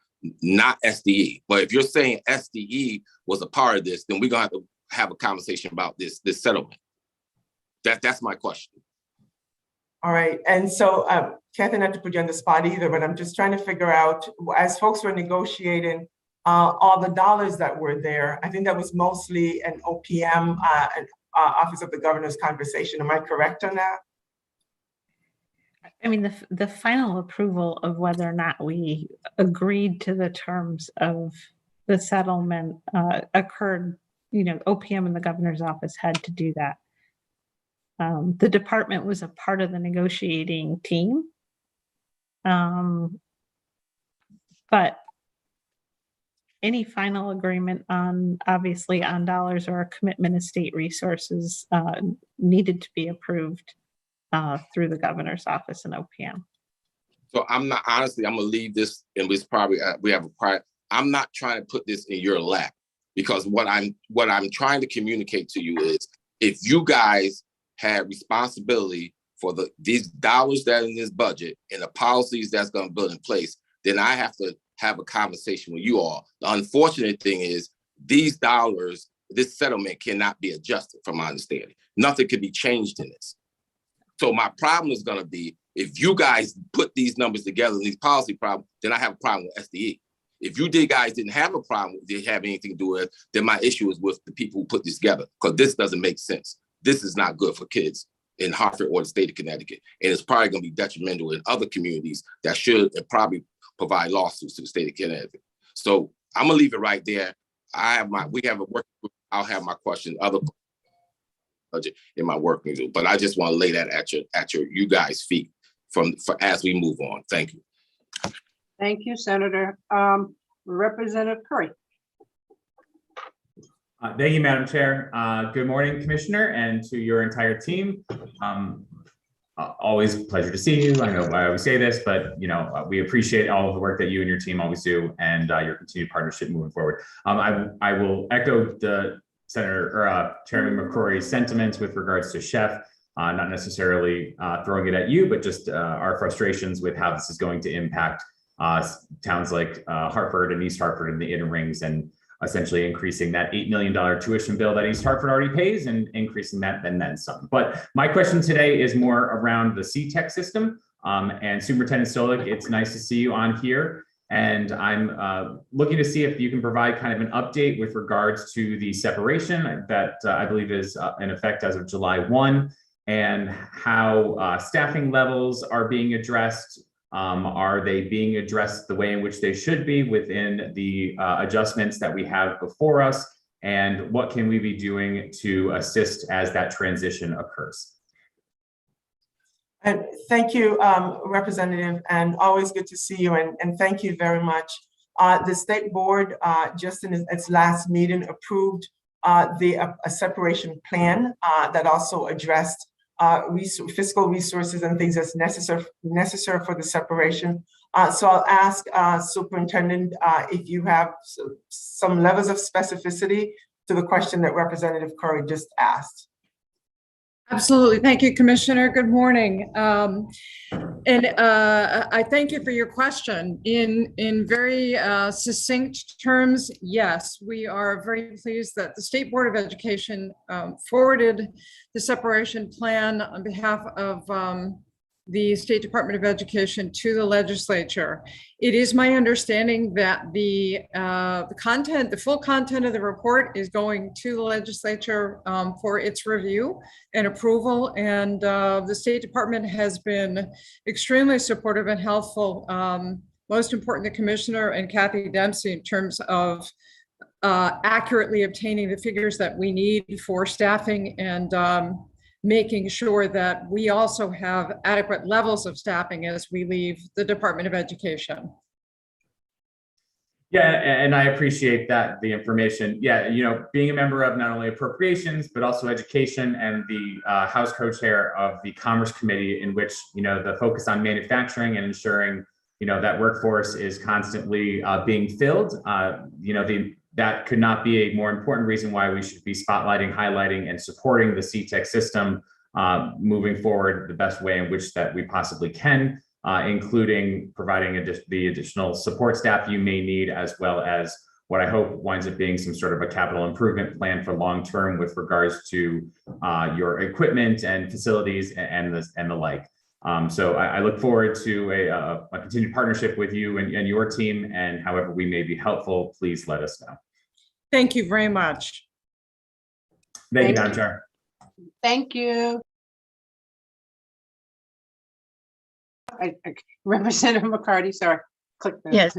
not SDE. But if you're saying SDE was a part of this, then we're gonna have a conversation about this settlement. That's my question. All right, and so Kathy, not to put you on the spot either, but I'm just trying to figure out, as folks were negotiating all the dollars that were there, I think that was mostly an OPM, Office of the Governor's conversation. Am I correct on that? I mean, the final approval of whether or not we agreed to the terms of the settlement occurred, OPM and the governor's office had to do that. The department was a part of the negotiating team. But any final agreement obviously on dollars or a commitment of state resources needed to be approved through the governor's office and OPM. So I'm gonna leave this, and it's probably, we have a prior, I'm not trying to put this in your lap, because what I'm trying to communicate to you is, if you guys had responsibility for these dollars that are in this budget and the policies that's going to build in place, then I have to have a conversation with you all. The unfortunate thing is, these dollars, this settlement cannot be adjusted from my understanding. Nothing can be changed in this. So my problem is going to be, if you guys put these numbers together and these policy problems, then I have a problem with SDE. If you guys didn't have a problem, didn't have anything to do with it, then my issue is with the people who put this together, because this doesn't make sense. This is not good for kids in Hartford or the state of Connecticut. And it's probably going to be detrimental in other communities that should probably provide lawsuits to the state of Connecticut. So I'm going to leave it right there. We have a work group. I'll have my question, other budget in my working group, but I just want to lay that at you guys' feet as we move on. Thank you. Thank you, Senator. Representative Curry. Thank you, Madam Chair. Good morning, Commissioner, and to your entire team. always a pleasure to see you. I know I always say this, but we appreciate all of the work that you and your team always do, and your continued partnership moving forward. I will echo the Chairman McCrory's sentiments with regards to Chef, not necessarily throwing it at you, but just our frustrations with how this is going to impact towns like Hartford and East Hartford and the inner rings, and essentially increasing that $8 million tuition bill that East Hartford already pays and increasing that and then some. But my question today is more around the CTEC system. And Superintendent Stolik, it's nice to see you on here. And I'm looking to see if you can provide kind of an update with regards to the separation that I believe is in effect as of July 1, and how staffing levels are being addressed. Are they being addressed the way in which they should be within the adjustments that we have before us? And what can we be doing to assist as that transition occurs? And thank you, Representative, and always good to see you, and thank you very much. The state board, just in its last meeting, approved a separation plan that also addressed fiscal resources and things that's necessary for the separation. So I'll ask Superintendent if you have some levels of specificity to the question that Representative Curry just asked. Absolutely. Thank you, Commissioner. Good morning. I thank you for your question. In very succinct terms, yes, we are very pleased that the State Board of Education forwarded the separation plan on behalf of the State Department of Education to the legislature. It is my understanding that the full content of the report is going to the legislature for its review and approval. And the State Department has been extremely supportive and helpful. Most important, the Commissioner and Kathy Dempsey, in terms of accurately obtaining the figures that we need for staffing and making sure that we also have adequate levels of staffing as we leave the Department of Education. Yeah, and I appreciate that, the information. Yeah, being a member of not only appropriations, but also education, and the House co-chair of the Commerce Committee, in which, the focus on manufacturing and ensuring, that workforce is constantly being filled. That could not be a more important reason why we should be spotlighting, highlighting, and supporting the CTEC system moving forward the best way in which that we possibly can, including providing the additional support staff you may need, as well as what I hope winds up being some sort of a capital improvement plan for long-term with regards to your equipment and facilities and the like. So I look forward to a continued partnership with you and your team, and however we may be helpful, please let us know. Thank you very much. Thank you, Madam Chair. Thank you. Representative McCarty, sorry. Click there. Yes,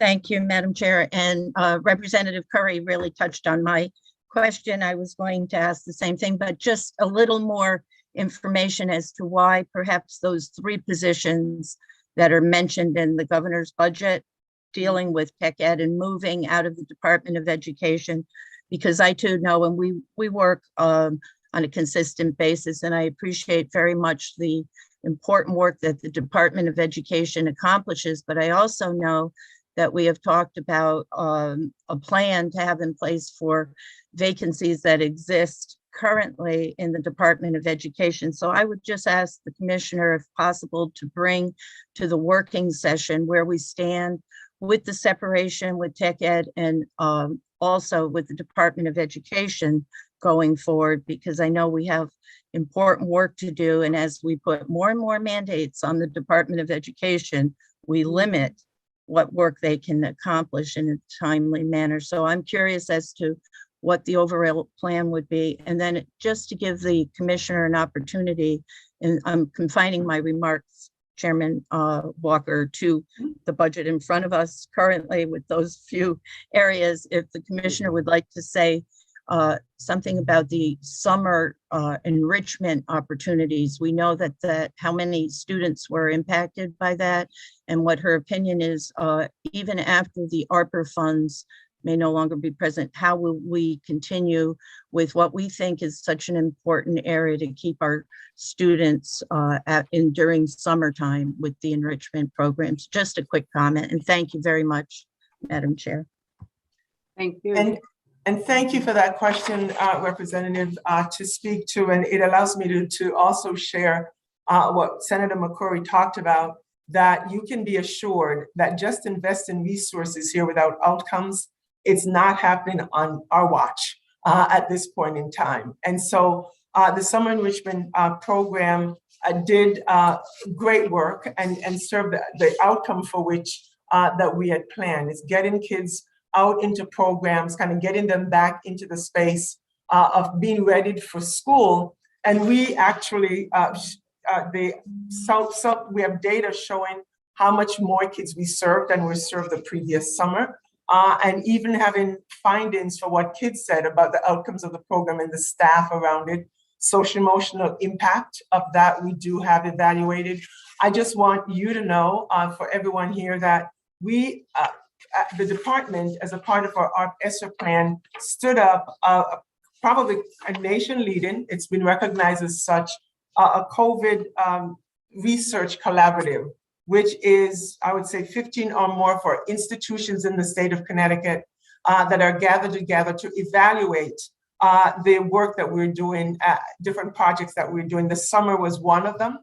thank you, Madam Chair. And Representative Curry really touched on my question. I was going to ask the same thing, but just a little more information as to why perhaps those 3 positions that are mentioned in the governor's budget dealing with tech ed and moving out of the Department of Education, because I too know, and we work on a consistent basis, and I appreciate very much the important work that the Department of Education accomplishes. But I also know that we have talked about a plan to have in place for vacancies that exist currently in the Department of Education. So I would just ask the Commissioner, if possible, to bring to the working session where we stand with the separation with tech ed, and also with the Department of Education going forward, because I know we have important work to do. And as we put more and more mandates on the Department of Education, we limit what work they can accomplish in a timely manner. So I'm curious as to what the overall plan would be. And then just to give the Commissioner an opportunity, and I'm confining my remarks, Chairman Walker, to the budget in front of us currently with those few areas. If the Commissioner would like to say something about the summer enrichment opportunities. We know that how many students were impacted by that, and what her opinion is, even after the ARPA funds may no longer be present, how will we continue with what we think is such an important area to keep our students during summertime with the enrichment programs? Just a quick comment, and thank you very much, Madam Chair. Thank you. And thank you for that question, Representative, to speak to, and it allows me to also share what Senator McCurry talked about, that you can be assured that just invest in resources here without outcomes, it's not happening on our watch at this point in time. And so the summer enrichment program did great work and served the outcome for which that we had planned. It's getting kids out into programs, kind of getting them back into the space of being ready for school. And we actually, we have data showing how much more kids we served than we served the previous summer. And even having findings for what kids said about the outcomes of the program and the staff around it, social emotional impact of that we do have evaluated. I just want you to know, for everyone here, that we, the department, as a part of our ESSER plan, stood up probably a nation leading, it's been recognized as such, a COVID research collaborative, which is, I would say, 15 or more for institutions in the state of Connecticut that are gathered together to evaluate the work that we're doing, different projects that we're doing. The summer was one of them,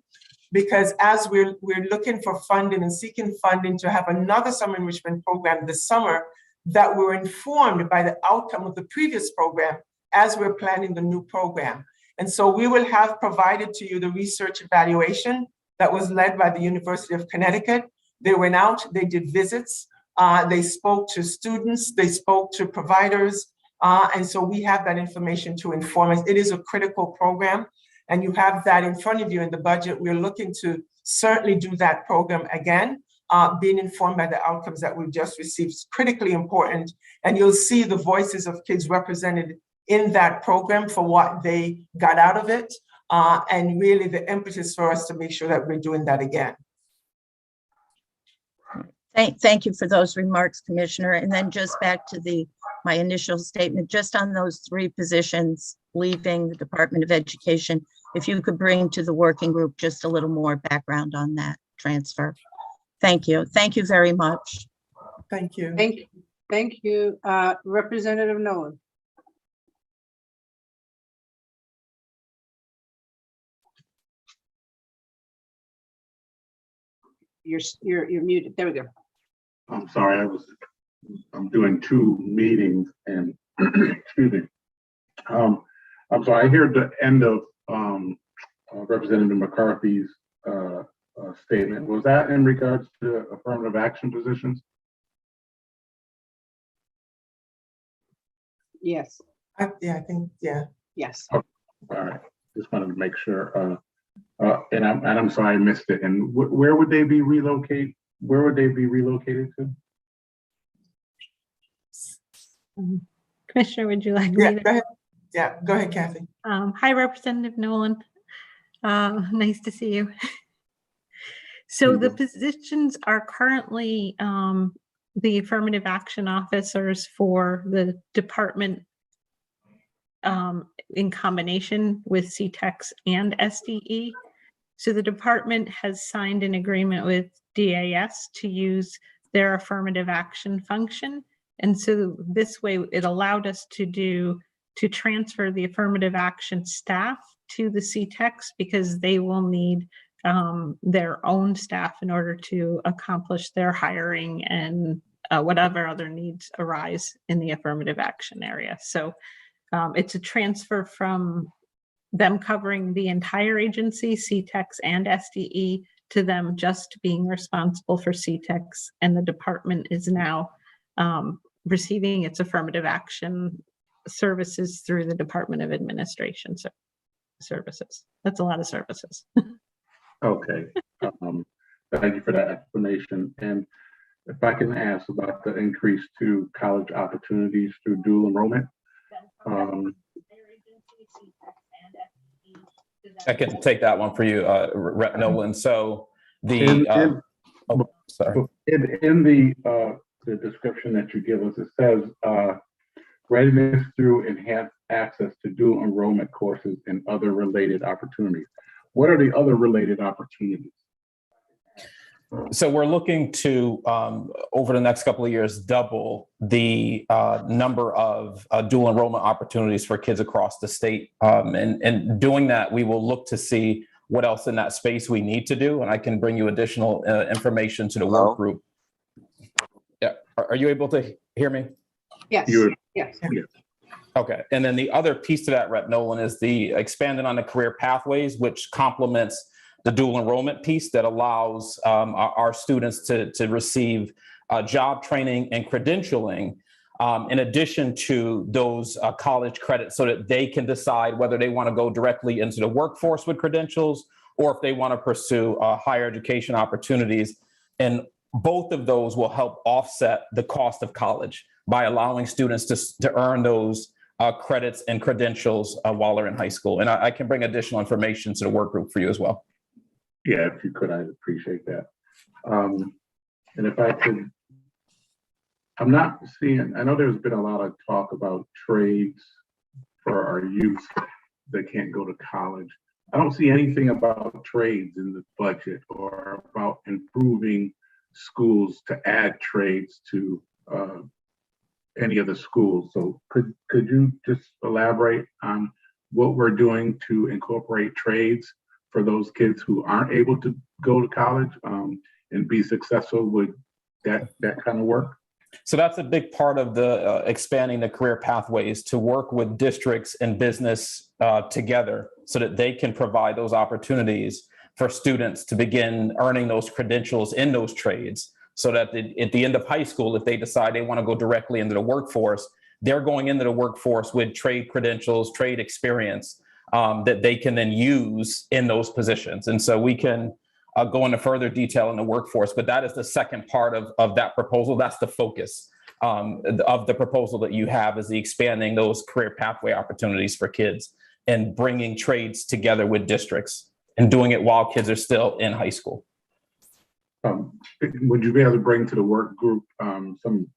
because as we're looking for funding and seeking funding to have another summer enrichment program this summer, that we're informed by the outcome of the previous program as we're planning the new program. And so we will have provided to you the research evaluation that was led by the University of Connecticut. They went out, they did visits, they spoke to students, they spoke to providers, and so we have that information to inform us. It is a critical program, and you have that in front of you in the budget. We're looking to certainly do that program again. Being informed by the outcomes that we've just received is critically important, and you'll see the voices of kids represented in that program for what they got out of it, and really the impetus for us to make sure that we're doing that again. Thank you for those remarks, Commissioner. And then just back to my initial statement, just on those 3 positions leaving the Department of Education, if you could bring to the working group just a little more background on that transfer. Thank you. Thank you very much. Thank you. Thank you. Representative Nolan. You're muted. There we go. I'm sorry, I'm doing 2 meetings and excuse me. I'm sorry, I hear the end of Representative McCarthy's statement. Was that in regards to affirmative action positions? Yes. Yeah, I think, yeah. Yes. Oh, all right, just wanted to make sure. And I'm sorry I missed it. And where would they be relocated? Where would they be relocated to? Commissioner, would you like Yeah, me to? go ahead. Yeah, go ahead, Kathy. Hi, Representative Nolan. Nice to see you. So the positions are currently the affirmative action officers for the department in combination with CTEC and SDE. So the department has signed an agreement with DAS to use their affirmative action function. And so this way it allowed us to transfer the affirmative action staff to the CTEC because they will need their own staff in order to accomplish their hiring and whatever other needs arise in the affirmative action area. So it's a transfer from them covering the entire agency, CTEC and SDE, to them just being responsible for CTEC, and the department is now receiving its affirmative action services through the Department of Administration services. That's a lot of services. Okay, thank you for that explanation. And if I can ask about the increase to college opportunities through dual enrollment. I can take that one for you, Rep. Nolan. So in the the description that you give us. It says readiness through enhanced access to dual enrollment courses and other related opportunities. What are the other related opportunities? So we're looking to, over the next couple of years, double the number of dual enrollment opportunities for kids across the state. And doing that, we will look to see what else in that space we need to do. And I can bring you additional information to the work group. Yeah, are you able to hear me? Yes, yes. Okay, and then the other piece to that, Rep. Nolan, is the expanding on the career pathways, which complements the dual enrollment piece that allows our students to receive job training and credentialing in addition to those college credits, so that they can decide whether they want to go directly into the workforce with credentials or if they want to pursue higher education opportunities. And both of those will help offset the cost of college by allowing students to earn those credits and credentials while they're in high school. And I can bring additional information to the work group for you as well. Yeah, if you could, I'd appreciate that. And if I could, I'm not seeing, I know there's been a lot of talk about trades for our youth that can't go to college. I don't see anything about trades in the budget or about improving schools to add trades to any of the schools. So could you just elaborate on what we're doing to incorporate trades for those kids who aren't able to go to college and be successful with that kind of work? So that's a big part of the expanding the career pathways, to work with districts and business together so that they can provide those opportunities for students to begin earning those credentials in those trades, so that at the end of high school, if they decide they want to go directly into the workforce, they're going into the workforce with trade credentials, trade experience that they can then use in those positions. And so we can go into further detail in the workforce, but that is the second part of that proposal. That's the focus of the proposal that you have, is the expanding those career pathway opportunities for kids and bringing trades together with districts and doing it while kids are still in high school. Would you be able to bring to the work group some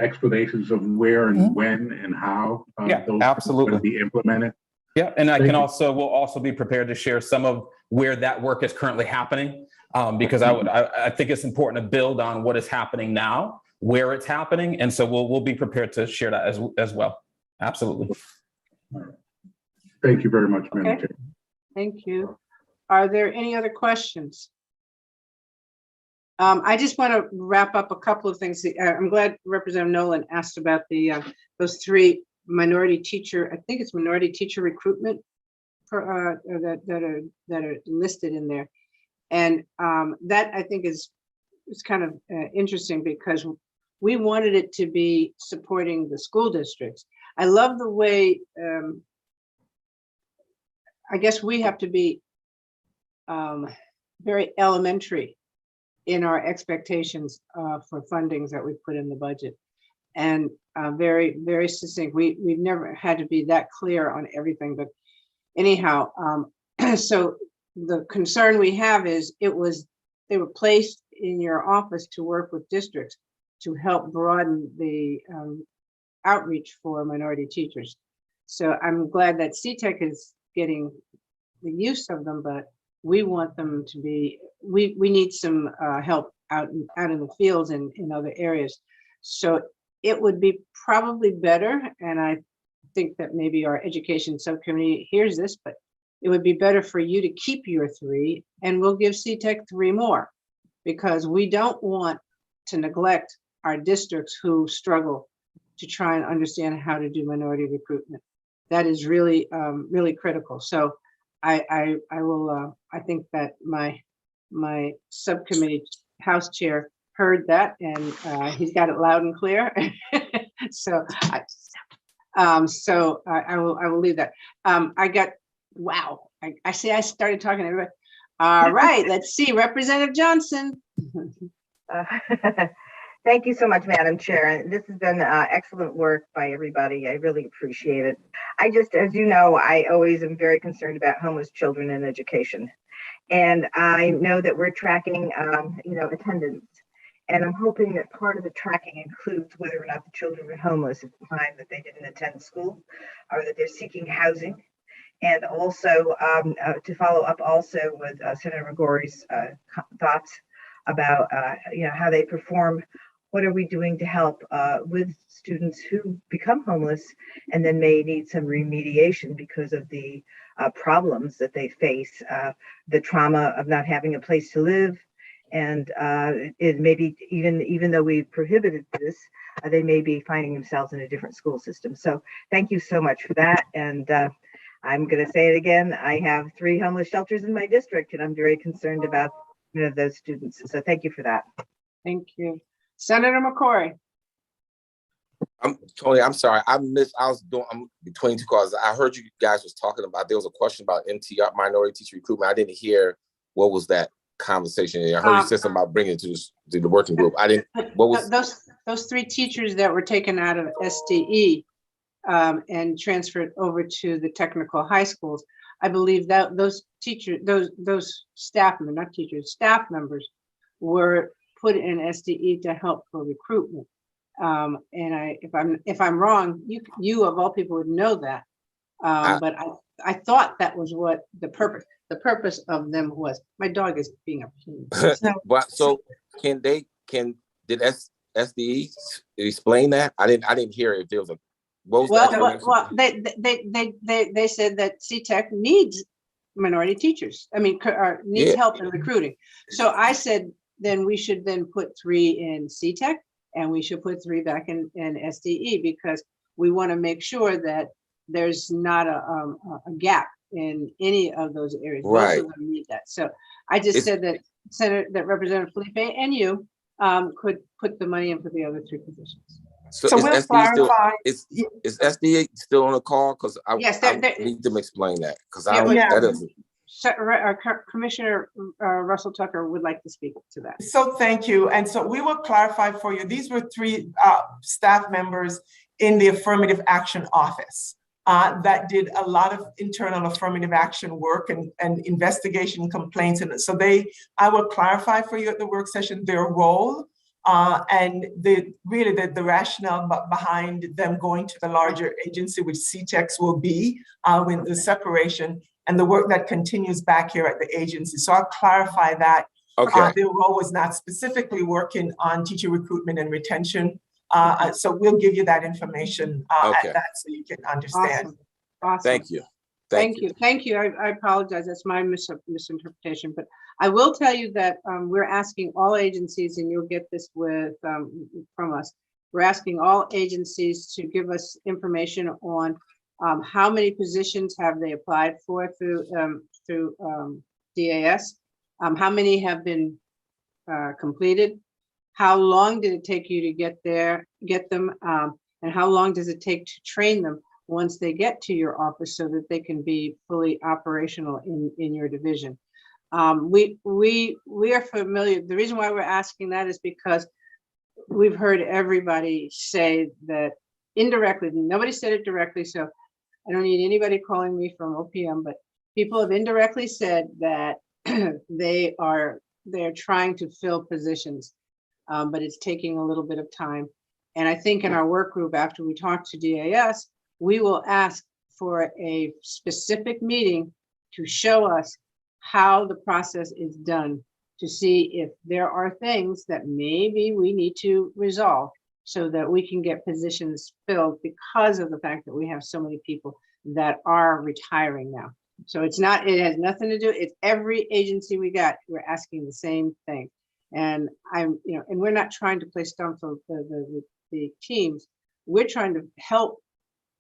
explanations of where and when and how those absolutely will be implemented? Yeah, and we'll also be prepared to share some of where that work is currently happening, because I think it's important to build on what is happening now, where it's happening, and so we'll be prepared to share that as well. Absolutely. All right. Thank you very much, Madam Chair. Thank you. Are there any other questions? I just want to wrap up a couple of things. I'm glad Representative Nolan asked about those three minority teacher, I think it's minority teacher recruitment that are listed in there. And that I think is kind of interesting, because we wanted it to be supporting the school districts. I love the way, I guess we have to be very elementary in our expectations for fundings that we put in the budget, and very, very succinct. We've never had to be that clear on everything, but anyhow, so the concern we have is they were placed in your office to work with districts to help broaden the outreach for minority teachers. So I'm glad that CTEC is getting the use of them, but we want them to be, we need some help out in the fields and in other areas. So it would be probably better, and I think that maybe our education subcommittee hears this, but it would be better for you to keep your 3, and we'll give CTEC 3 more, because we don't want to neglect our districts who struggle to try and understand how to do minority recruitment. That is really, really critical. So I will, I think that my subcommittee House chair heard that, and he's got it loud and clear. So I will leave that. I got, wow, I see I started talking to everybody. All right, let's see, Representative Johnson. Thank you so much, Madam Chair. This has been excellent work by everybody. I really appreciate it. I just, as you know, I always am very concerned about homeless children and education. And I know that we're tracking, attendance. And I'm hoping that part of the tracking includes whether or not the children are homeless at the time that they didn't attend school, or that they're seeking housing. And also to follow up also with Senator McGorry's thoughts about how they perform. What are we doing to help with students who become homeless and then may need some remediation because of the problems that they face, the trauma of not having a place to live. And it may be even though we prohibited this, they may be finding themselves in a different school system. So thank you so much for that. And I'm going to say it again. I have 3 homeless shelters in my district, and I'm very concerned about those students. So thank you for that. Thank you. Senator McCory. Tony, I'm sorry. I'm between 2 calls. I heard you guys was talking about, there was a question about MTR, minority teacher recruitment. I didn't hear what was that conversation. I heard you said something about bringing it to the working group. I didn't, what was those 3 teachers that were taken out of SDE and transferred over to the technical high schools. I believe that those teachers, those staff members, not teachers, staff members were put in SDE to help for recruitment. And if I'm wrong, you of all people would know that. But I thought that was what the purpose of them was. My dog is being a pain. So did SDE explain that? I didn't hear if there was a, what was they said that CTEC needs minority teachers. I mean, needs help in recruiting. So I said, then we should then put 3 in CTEC and we should put 3 back in SDE, because we want to make sure that there's not a gap in any of those areas. Right. Both of them need that. So I just said that Representative Felipe and you could put the money in for the other 3 positions. So we'll clarify. Is SDA still on the call? Because I need them to explain that, because that doesn't. Commissioner Russell Tucker would like to speak to that. So thank you. And so we will clarify for you. These were 3 staff members in the affirmative action office that did a lot of internal affirmative action work and investigation complaints. And so I will clarify for you at the work session their role and the rationale behind them going to the larger agency, which CTECs will be with the separation, and the work that continues back here at the agency. So I'll clarify that. Okay. Their role was not specifically working on teacher recruitment and retention. So we'll give you that information at that so you can understand. Awesome. Thank you. Thank you. I apologize. That's my misinterpretation. But I will tell you that we're asking all agencies, and you'll get this from us. We're asking all agencies to give us information on how many positions have they applied for through DAS, how many have been completed, how long did it take you to get them, and how long does it take to train them once they get to your office so that they can be fully operational in your division. We are familiar. The reason why we're asking that is because we've heard everybody say that indirectly. Nobody said it directly, so I don't need anybody calling me from OPM, but people have indirectly said that they're trying to fill positions, but it's taking a little bit of time. And I think in our work group, after we talk to DAS, we will ask for a specific meeting to show us how the process is done, to see if there are things that maybe we need to resolve so that we can get positions filled, because of the fact that we have so many people that are retiring now. So it has nothing to do, it's every agency we got, we're asking the same thing. And and we're not trying to play stump for the teams. We're trying to help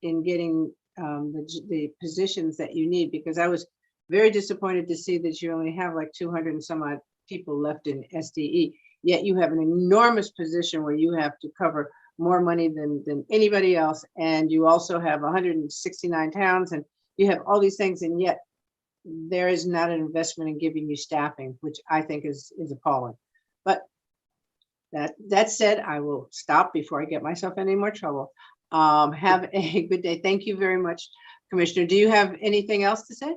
in getting the positions that you need, because I was very disappointed to see that you only have like 200 and some odd people left in SDE, yet you have an enormous position where you have to cover more money than anybody else, and you also have 169 towns, and you have all these things, and yet there is not an investment in giving you staffing, which I think is appalling. But that said, I will stop before I get myself in any more trouble. Have a good day. Thank you very much, Commissioner. Do you have anything else to say?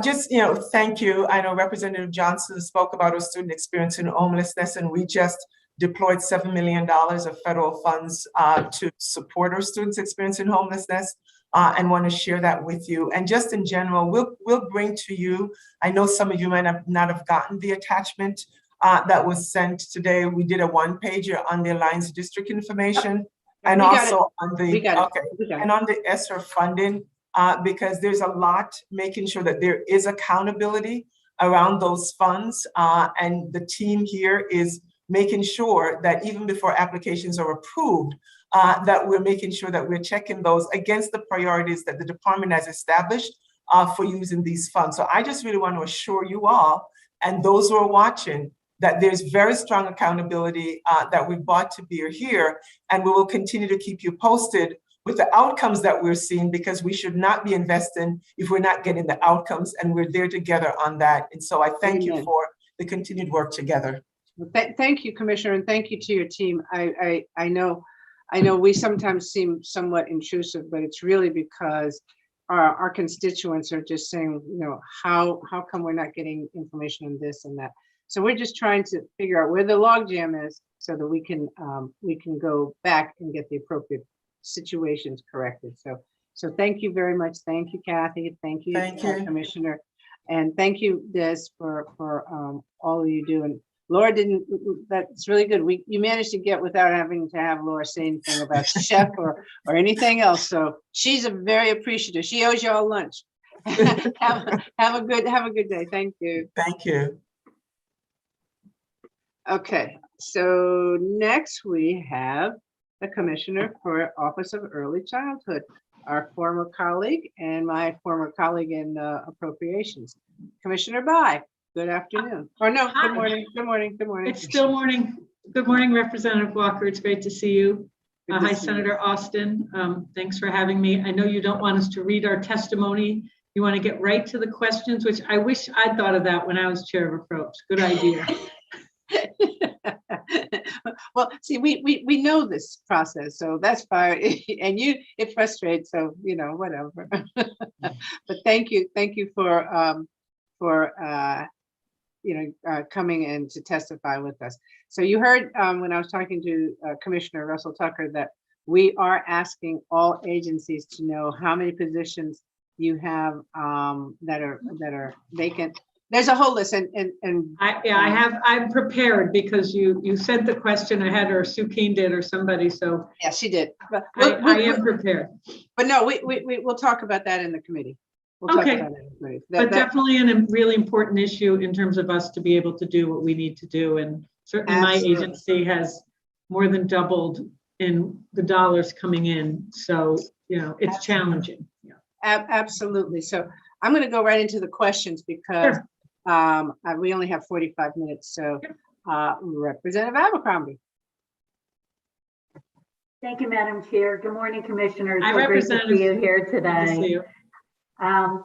Just, thank you. I know Representative Johnson spoke about our student experience in homelessness, and we just deployed $7 million of federal funds to support our students experiencing homelessness, and want to share that with you. And just in general, we'll bring to you, I know some of you might not have gotten the attachment that was sent today. We did a one-pager on the Alliance District information, and also on the on the ESSER funding, because there's a lot making sure that there is accountability around those funds, and the team here is making sure that even before applications are approved, that we're making sure that we're checking those against the priorities that the department has established for using these funds. So I just really want to assure you all and those who are watching that there's very strong accountability that we brought to bear here, and we will continue to keep you posted with the outcomes that we're seeing, because we should not be investing if we're not getting the outcomes, and we're there together on that. And so I thank you for the continued work together. Thank you, Commissioner, and thank you to your team. I know we sometimes seem somewhat intrusive, but it's really because our constituents are just saying, how come we're not getting information on this and that? So we're just trying to figure out where the logjam is so that we can go back and get the appropriate situations corrected. So thank you very much. Thank you, Kathy. Thank you, Commissioner, and thank you, Des, for all you do. And Laura that's really good. You managed to get without having to have Laura say anything about chef or anything else. So she's very appreciative. She owes you all lunch. have a good day. Thank you. Thank you. Okay, so next we have the Commissioner for Office of Early Childhood, our former colleague and my former colleague in Appropriations, Commissioner Bai. Good afternoon. Or no, Hi. Good morning. Good morning. Good morning. It's still morning. Good morning, Representative Walker. It's great to see you. Hi, Senator Austin. Thanks for having me. I know you don't want us to read our testimony. You want to get right to the questions, which I wish I'd thought of that when I was chair of Approps. Good idea. Well, see, we know this process, so that's fine. And it frustrates, so whatever. But thank you for coming in to testify with us. So you heard when I was talking to Commissioner Russell Tucker that we are asking all agencies to know how many positions you have that are vacant. There's a whole list, I'm prepared because you sent the question ahead, or Sue Keen did, or somebody. So yeah, she did. But I am prepared. But no, we'll talk about that in the committee. We'll talk about that in the committee. Definitely a really important issue in terms of us to be able to do what we need to do, and certainly my agency has more than doubled in the dollars coming in. So it's challenging. Yeah. Absolutely. So I'm going to go right into the questions because. Sure. We only have 45 minutes, so Representative Abercrombie. Thank you, Madam Chair. Good morning, Commissioners. Hi, great to see you here today. Good to see you.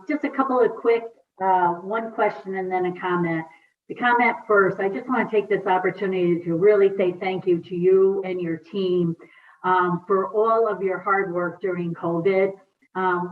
Just a couple of quick, one question and then a comment. The comment first, I just want to take this opportunity to really say thank you to you and your team for all of your hard work during COVID.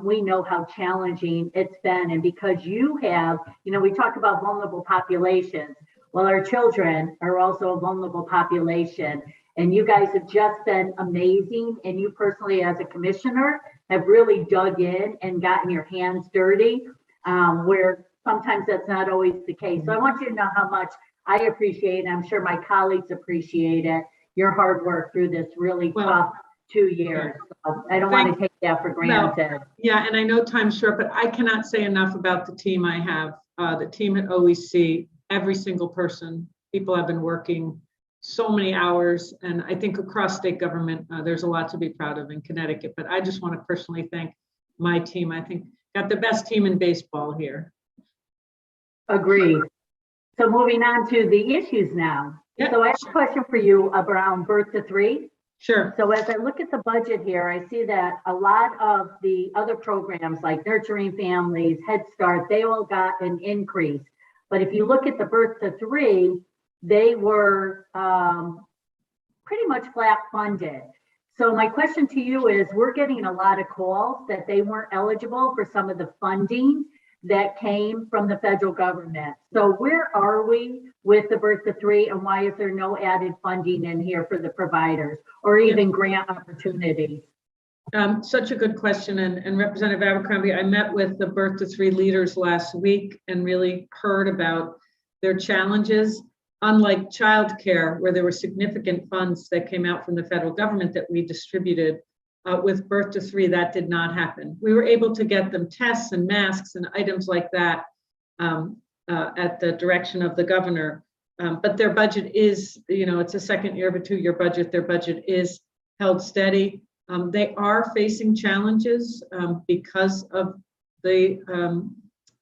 We know how challenging it's been, and because you have, we talk about vulnerable populations. Well, our children are also a vulnerable population, and you guys have just been amazing. And you personally, as a commissioner, have really dug in and gotten your hands dirty, where sometimes that's not always the case. So I want you to know how much I appreciate, and I'm sure my colleagues appreciate it, your hard work through this really tough 2 years. So I don't want to take that for granted. No. Yeah, and I know time's short, but I cannot say enough about the team I have. The team at OEC, every single person, people have been working so many hours, and I think across state government, there's a lot to be proud of in Connecticut, but I just want to personally thank my team. I think got the best team in baseball here. Agreed. So moving on to the issues now. Yep. So I have a question for you around birth to 3. Sure. So as I look at the budget here, I see that a lot of the other programs like Nurturing Families, Head Start, they all got an increase. But if you look at the birth to 3, they were pretty much flat funded. So my question to you is, we're getting a lot of calls that they weren't eligible for some of the funding that came from the federal government. So where are we with the birth to 3, and why is there no added funding in here for the providers or even grant opportunities? Such a good question. And Representative Abercrombie, I met with the birth to 3 leaders last week and really heard about their challenges. Unlike childcare, where there were significant funds that came out from the federal government that we distributed, with birth to 3, that did not happen. We were able to get them tests and masks and items like that at the direction of the governor. But their budget is, it's a second year of a 2-year budget. Their budget is held steady. They are facing challenges because of the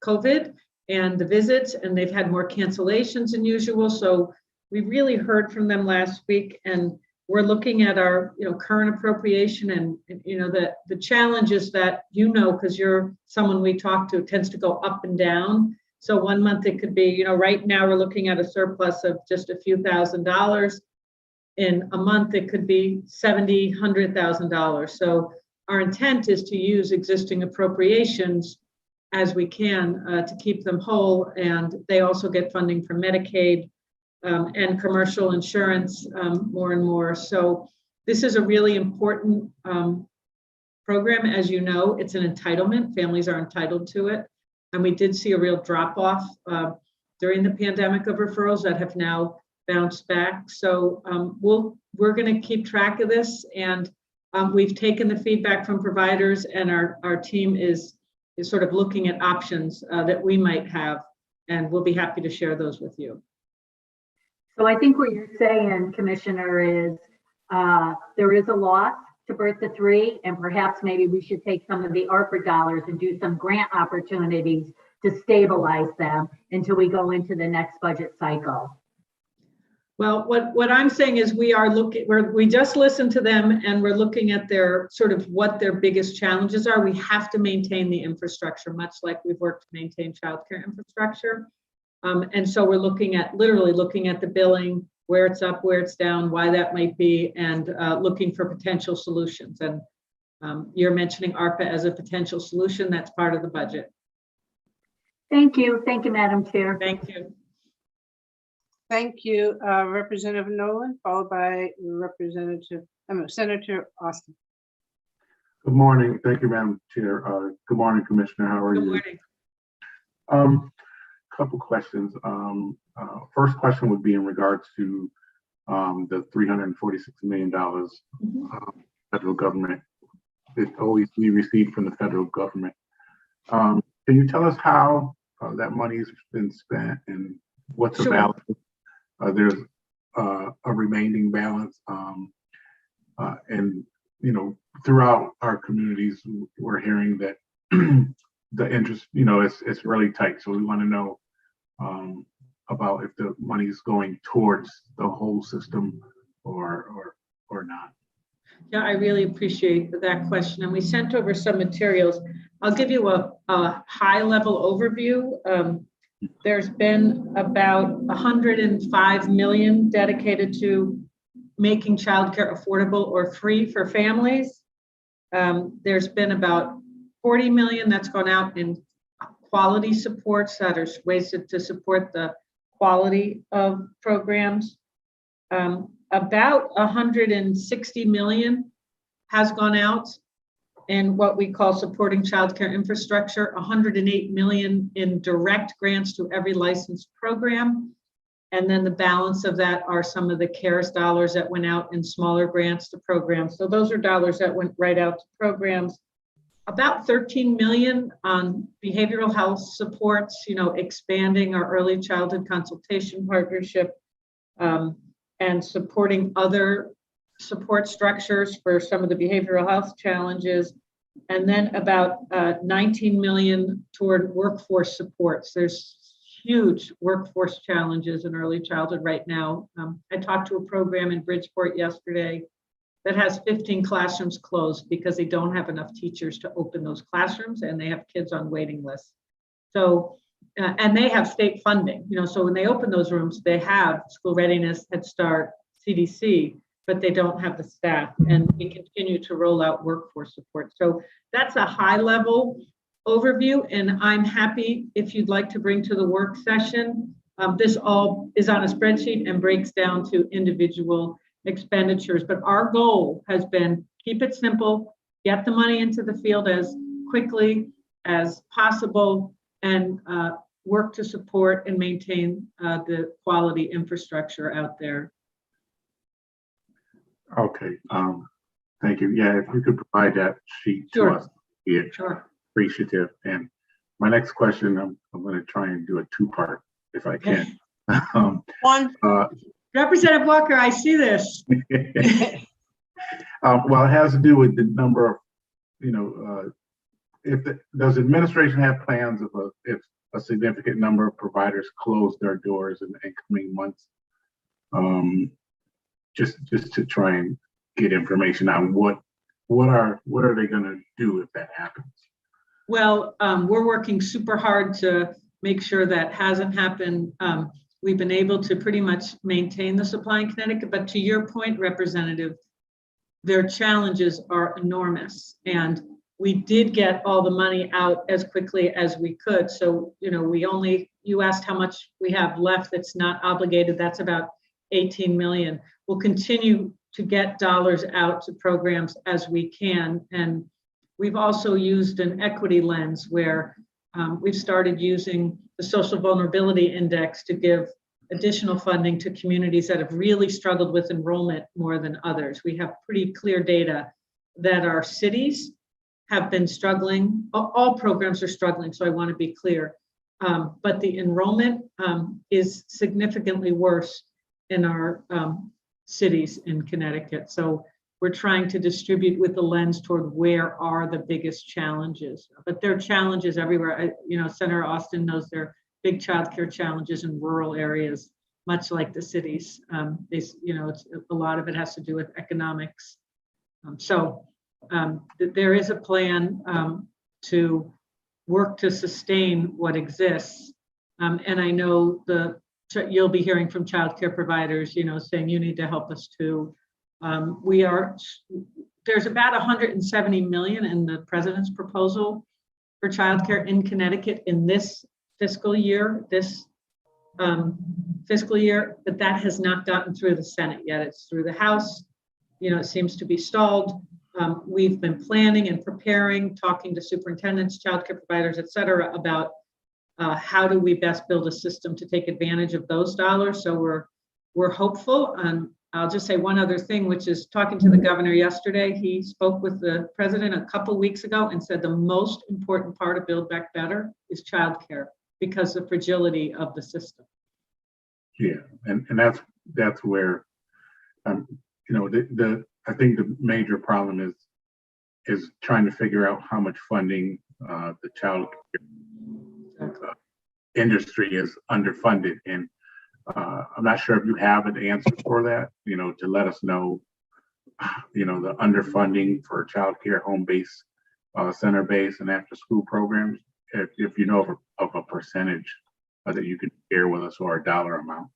COVID and the visits, and they've had more cancellations than usual. So we really heard from them last week, and we're looking at our current appropriation and the challenges that because you're someone we talk to, tends to go up and down. So one month it could be, right now we're looking at a surplus of just a few $1,000s. In a month it could be $70,000, $100,000. So our intent is to use existing appropriations as we can to keep them whole, and they also get funding from Medicaid and commercial insurance more and more. So this is a really important program. As you know, it's an entitlement. Families are entitled to it. And we did see a real drop off during the pandemic of referrals that have now bounced back. So we're going to keep track of this, and we've taken the feedback from providers, and our team is sort of looking at options that we might have, and we'll be happy to share those with you. So I think what you're saying, Commissioner, is there is a loss to birth to 3, and perhaps maybe we should take some of the ARPA dollars and do some grant opportunities to stabilize them until we go into the next budget cycle. Well, what I'm saying is we just listened to them, and we're looking at their sort of what their biggest challenges are. We have to maintain the infrastructure, much like we've worked to maintain childcare infrastructure. And so we're literally looking at the billing, where it's up, where it's down, why that might be, and looking for potential solutions. And you're mentioning ARPA as a potential solution. That's part of the budget. Thank you. Thank you, Madam Chair. Thank you. Thank you, Representative Nolan, followed by Senator Austin. Good morning. Thank you, Madam Chair. Good morning, Commissioner. How are you? Good morning. Couple questions. First question would be in regards to the $346 million federal government that OECD received from the federal government. Can you tell us how that money has been spent and what's the balance? There's a remaining balance, and throughout our communities, we're hearing that the interest, it's really tight. So we want to know about if the money is going towards the whole system or not. Yeah, I really appreciate that question. And we sent over some materials. I'll give you a high level overview. There's been about $105 million dedicated to making childcare affordable or free for families. There's been about $40 million that's gone out in quality supports, that are ways to support the quality of programs. About $160 million has gone out in what we call supporting childcare infrastructure, $108 million in direct grants to every licensed program. And then the balance of that are some of the CARES dollars that went out in smaller grants to programs. So those are dollars that went right out to programs. About $13 million on behavioral health supports, expanding our early childhood consultation partnership and supporting other support structures for some of the behavioral health challenges. And then about $19 million toward workforce supports. There's huge workforce challenges in early childhood right now. I talked to a program in Bridgeport yesterday that has 15 classrooms closed because they don't have enough teachers to open those classrooms, and they have kids on waiting lists. So, and they have state funding, so when they open those rooms, they have school readiness, Head Start, CDC, but they don't have the staff, and we continue to roll out workforce support. So that's a high level. overview, and I'm happy if you'd like to bring to the work session. This all is on a spreadsheet and breaks down to individual expenditures, but our goal has been keep it simple, get the money into the field as quickly as possible, and work to support and maintain the quality infrastructure out there. Okay, thank you. Yeah, if you could provide that sheet to Sure. us, yeah, Sure. appreciative. And my next question, I'm going to try and do a two-part if I can. One. Representative Walker, I see this. Well, it has to do with the number of, does administration have plans of if a significant number of providers close their doors in coming months? Just to try and get information on what are they going to do if that happens? Well, we're working super hard to make sure that hasn't happened. We've been able to pretty much maintain the supply in Connecticut, but to your point, Representative, their challenges are enormous. And we did get all the money out as quickly as we could. So, you asked how much we have left that's not obligated. That's about 18 million. We'll continue to get dollars out to programs as we can. And we've also used an equity lens where we've started using the Social Vulnerability Index to give additional funding to communities that have really struggled with enrollment more than others. We have pretty clear data that our cities have been struggling. All programs are struggling, so I want to be clear. But the enrollment is significantly worse in our cities in Connecticut. So we're trying to distribute with the lens toward where are the biggest challenges. But there are challenges everywhere. Senator Austin knows there are big childcare challenges in rural areas, much like the cities. It's a lot of it has to do with economics. There is a plan to work to sustain what exists. And I know you'll be hearing from childcare providers, saying you need to help us too. There's about 170 million in the president's proposal for childcare in Connecticut in this fiscal year, but that has not gotten through the Senate yet. It's through the House. It seems to be stalled. We've been planning and preparing, talking to superintendents, childcare providers, et cetera, about how do we best build a system to take advantage of those dollars. So we're hopeful. I'll just say one other thing, which is talking to the governor yesterday. He spoke with the president a couple weeks ago and said the most important part of Build Back Better is childcare because of the fragility of the system. Yeah, and that's where, I think the major problem is trying to figure out how much funding the child industry is underfunded, and I'm not sure if you have an answer for that. To let us know, the underfunding for child care, home base, center base, and after school programs. If you know of a percentage that you could share with us or a dollar amount.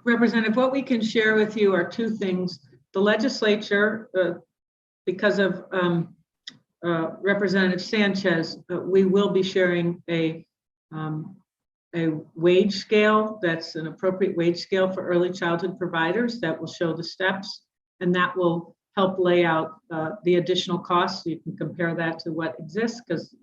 Representative, what we can share with you are two things. The legislature, because of Representative Sanchez, we will be sharing a wage scale that's an appropriate wage scale for early childhood providers that will show the steps, and that will help lay out the additional costs. So you can compare that to what exists because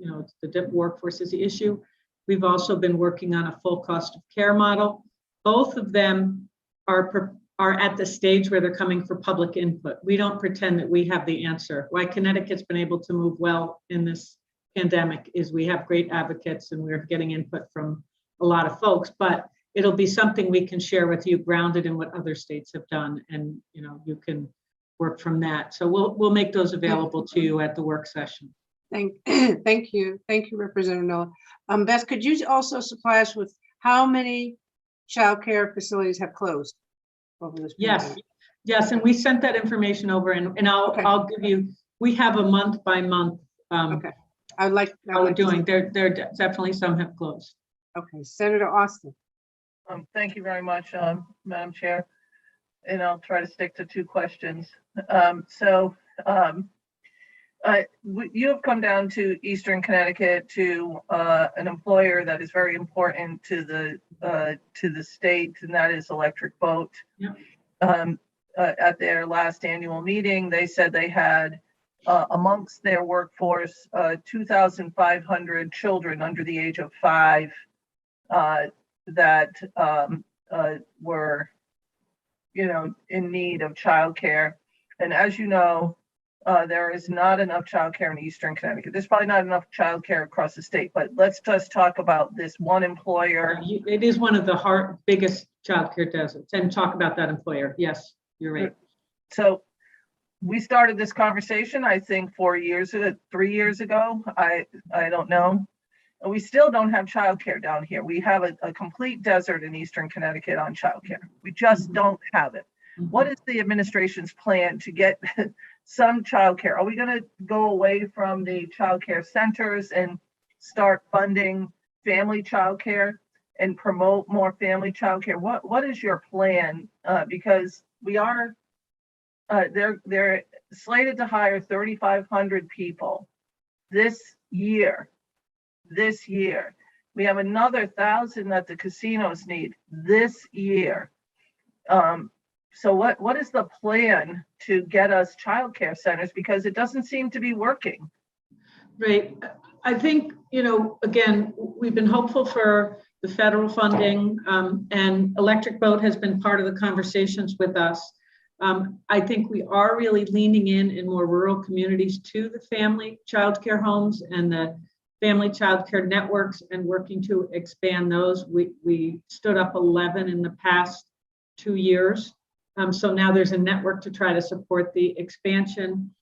the workforce is the issue. We've also been working on a full cost of care model. Both of them are at the stage where they're coming for public input. We don't pretend that we have the answer. Why Connecticut's been able to move well in this pandemic is we have great advocates and we're getting input from a lot of folks, but it'll be something we can share with you grounded in what other states have done, and you can work from that. So we'll make those available to you at the work session. Thank you, Representative Noah. Beth, could you also supply us with how many childcare facilities have closed over this period? Yes, and we sent that information over, and I'll give you. We have a month by month. Okay, how we're doing. There definitely some have closed. Okay, Senator Austin. Thank you very much, Madam Chair. And I'll try to stick to two questions. You have come down to Eastern Connecticut to an employer that is very important to the state, and that is Electric Boat. Yep. At their last annual meeting, they said they had amongst their workforce 2,500 children under the age of 5 that were, in need of childcare. And as you know, there is not enough childcare in Eastern Connecticut. There's probably not enough childcare across the state, but let's just talk about this one employer. It is one of the biggest childcare deserts, and talk about that employer. Yes, you're right. So we started this conversation, I think 3 years ago. I don't know. We still don't have childcare down here. We have a complete desert in Eastern Connecticut on childcare. We just don't have it. What is the administration's plan to get some childcare? Are we going to go away from the childcare centers and start funding family childcare and promote more family childcare? What is your plan? Because we are they're slated to hire 3,500 people this year. We have another 1,000 that the casinos need this year. So what is the plan to get us childcare centers? Because it doesn't seem to be working. Right. I think, again, we've been hopeful for the federal funding, and Electric Boat has been part of the conversations with us. I think we are really leaning in more rural communities to the family childcare homes and the family childcare networks, and working to expand those. We stood up 11 in the past 2 years. So now there's a network to try to support the expansion.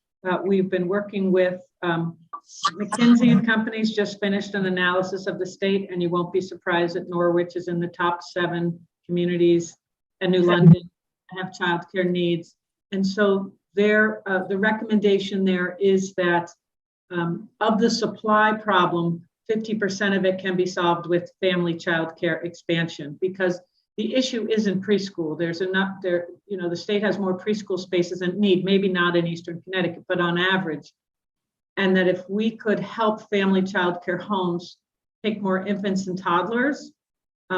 We've been working with McKinsey and Companies, just finished an analysis of the state, and you won't be surprised that Norwich is in the top 7 communities, and New London have childcare needs. And so the recommendation there is that of the supply problem, 50% of it can be solved with family childcare expansion, because the issue isn't preschool. There's enough there, the state has more preschool spaces than need, maybe not in Eastern Connecticut, but on average. And that if we could help family childcare homes take more infants and toddlers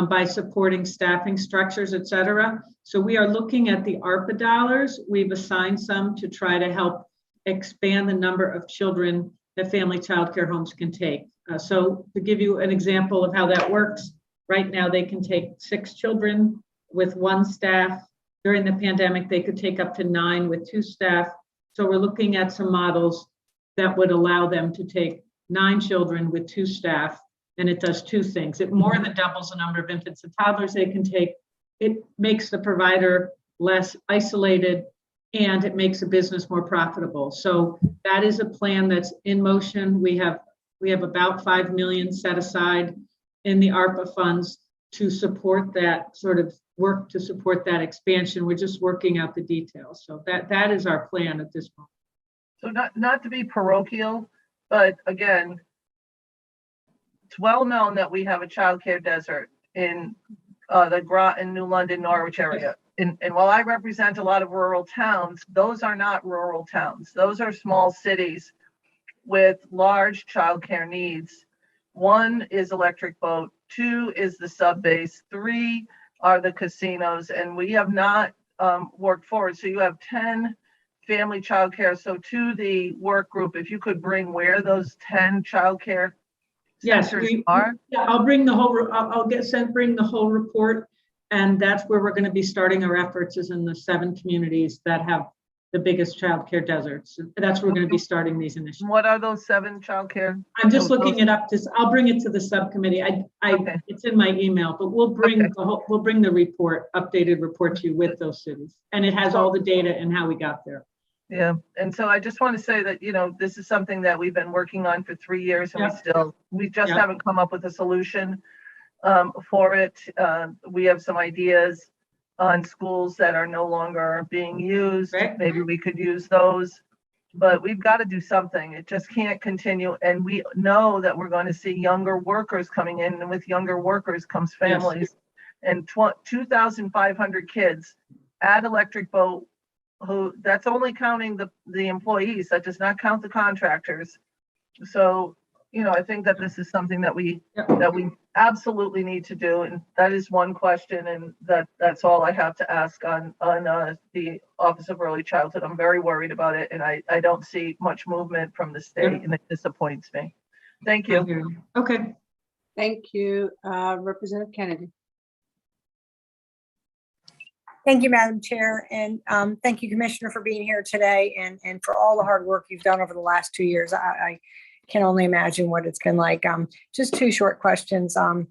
by supporting staffing structures, et cetera. So we are looking at the ARPA dollars. We've assigned some to try to help expand the number of children that family childcare homes can take. So to give you an example of how that works, right now they can take 6 children with 1 staff. During the pandemic, they could take up to 9 with 2 staff. So we're looking at some models that would allow them to take 9 children with 2 staff, and it does 2 things. It more than doubles the number of infants and toddlers they can take. It makes the provider less isolated, and it makes a business more profitable. So that is a plan that's in motion. We have about 5 million set aside in the ARPA funds to support that sort of work, to support that expansion. We're just working out the details. So that is our plan at this point. So not to be parochial, but again, it's well known that we have a childcare desert in the Groton, New London, Norwich area. And while I represent a lot of rural towns, those are not rural towns. Those are small cities with large childcare needs. 1 is Electric Boat, 2 is the sub base, 3 are the casinos, and we have not worked forward. So you have 10 family childcare. So to the work group, if you could bring where those 10 childcare centers are. Yeah, I'll bring the whole. Bring the whole report, and that's where we're going to be starting our efforts, is in the 7 communities that have the biggest childcare deserts. That's where we're going to be starting these initiatives. What are those 7 childcare? I'm just looking it up. I'll bring it to the subcommittee. Okay. It's in my email, but we'll bring the report, updated report to you with those cities, and it has all the data and how we got there. Yeah, and so I just want to say that, this is something that we've been working on for 3 years, and we just haven't come up with a solution for it. We have some ideas on schools that are no longer being used. Right. Maybe we could use those, but we've got to do something. It just can't continue. And we know that we're going to see younger workers coming in, and with younger workers comes families. Yes. And 2,500 kids at Electric Boat that's only counting the employees. That does not count the contractors. So, I think that this is something that we absolutely need to do. And that is one question. And that's all I have to ask on the Office of Early Childhood. I'm very worried about it. And I don't see much movement from the state, and it disappoints me. Thank you. Okay. Thank you. Representative Kennedy. Thank you, Madam Chair, and thank you, Commissioner, for being here today and for all the hard work you've done over the last 2 years. I can only imagine what it's been like. Just two short questions. I'm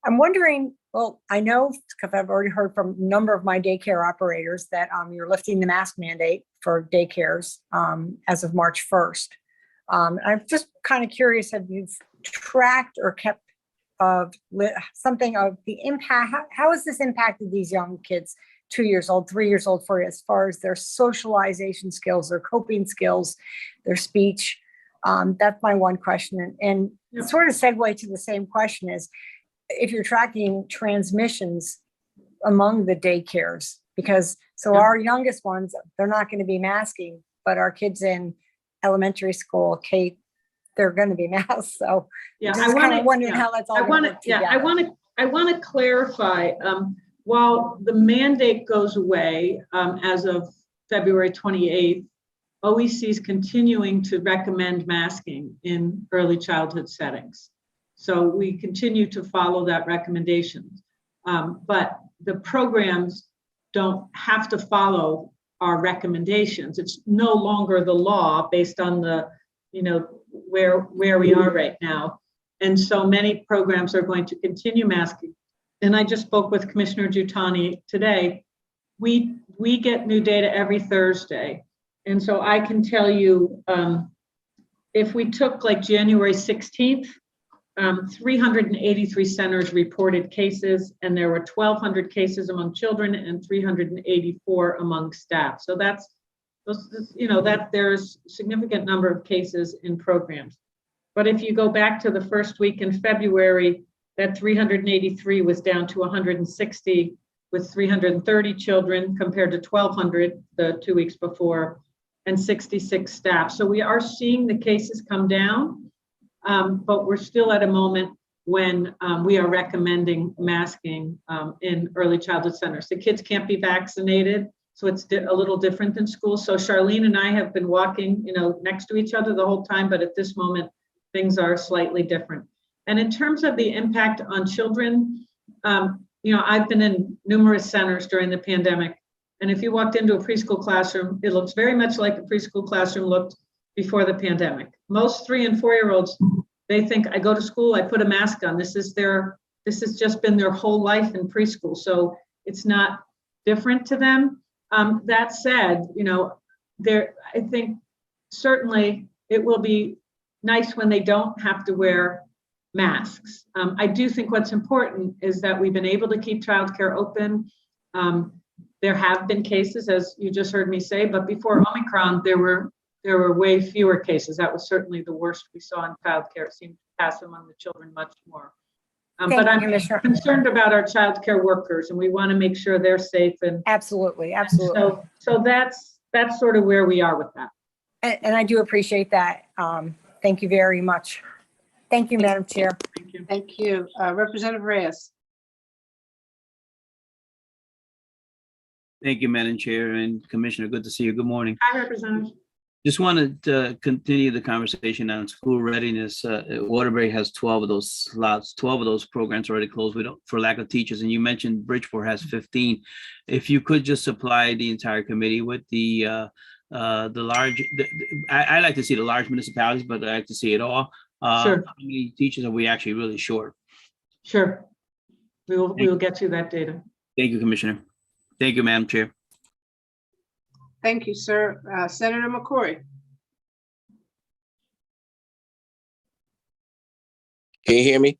wondering, well, I know because I've already heard from a number of my daycare operators that you're lifting the mask mandate for daycares as of March 1st. I'm just kind of curious, have you tracked or kept of something of the impact? How has this impacted these young kids, 2 years old, 3 years old, for as far as their socialization skills, their coping skills, their speech? That's my one question. And sort of segue to the same question is, if you're tracking transmissions among the daycares, because our youngest ones, they're not going to be masking, but our kids in elementary school, Kate, they're going to be masked. So yeah, I kind of wondering how that's all going to work together. I want to clarify, while the mandate goes away as of February 28th, OEC is continuing to recommend masking in early childhood settings. So we continue to follow that recommendation. But the programs don't have to follow our recommendations. It's no longer the law based on the, where we are right now. And so many programs are going to continue masking. And I just spoke with Commissioner Giuttani today. We get new data every Thursday. And so I can tell you, if we took like January 16th, 383 centers reported cases, and there were 1,200 cases among children and 384 among staff. So that's, that there's a significant number of cases in programs. But if you go back to the first week in February, that 383 was down to 160 with 330 children compared to 1,200 the 2 weeks before, and 66 staff. So we are seeing the cases come down, but we're still at a moment when we are recommending masking in early childhood centers. The kids can't be vaccinated, so it's a little different than school. So Charlene and I have been walking, next to each other the whole time, but at this moment, things are slightly different. And in terms of the impact on children, I've been in numerous centers during the pandemic. And if you walked into a preschool classroom, it looks very much like a preschool classroom looked before the pandemic. Most 3 and 4 year olds, they think, I go to school, I put a mask on. This has just been their whole life in preschool. So it's not different to them. That said, I think certainly it will be nice when they don't have to wear masks. I do think what's important is that we've been able to keep childcare open. There have been cases, as you just heard me say, but before Omicron, there were way fewer cases. That was certainly the worst we saw in childcare. It seemed to pass among the children much more. But I'm concerned about our childcare workers, and we want to make sure they're safe. And absolutely. So that's sort of where we are with that. And I do appreciate that. Thank you very much. Thank you, Madam Chair. Thank you. Thank you. Representative Reyes. Thank you, Madam Chair and Commissioner. Good to see you. Good morning. Hi, Representative. Just wanted to continue the conversation on school readiness. Waterbury has 12 of those slots. 12 of those programs already closed for lack of teachers. And you mentioned Bridgeport has 15. If you could just supply the entire committee with the large, I like to see the large municipalities, but I like to see it all. Sure. How many teachers are we actually really short? Sure. We will get you that data. Thank you, Commissioner. Thank you, Madam Chair. Thank you, sir. Senator McCory. Can you hear me?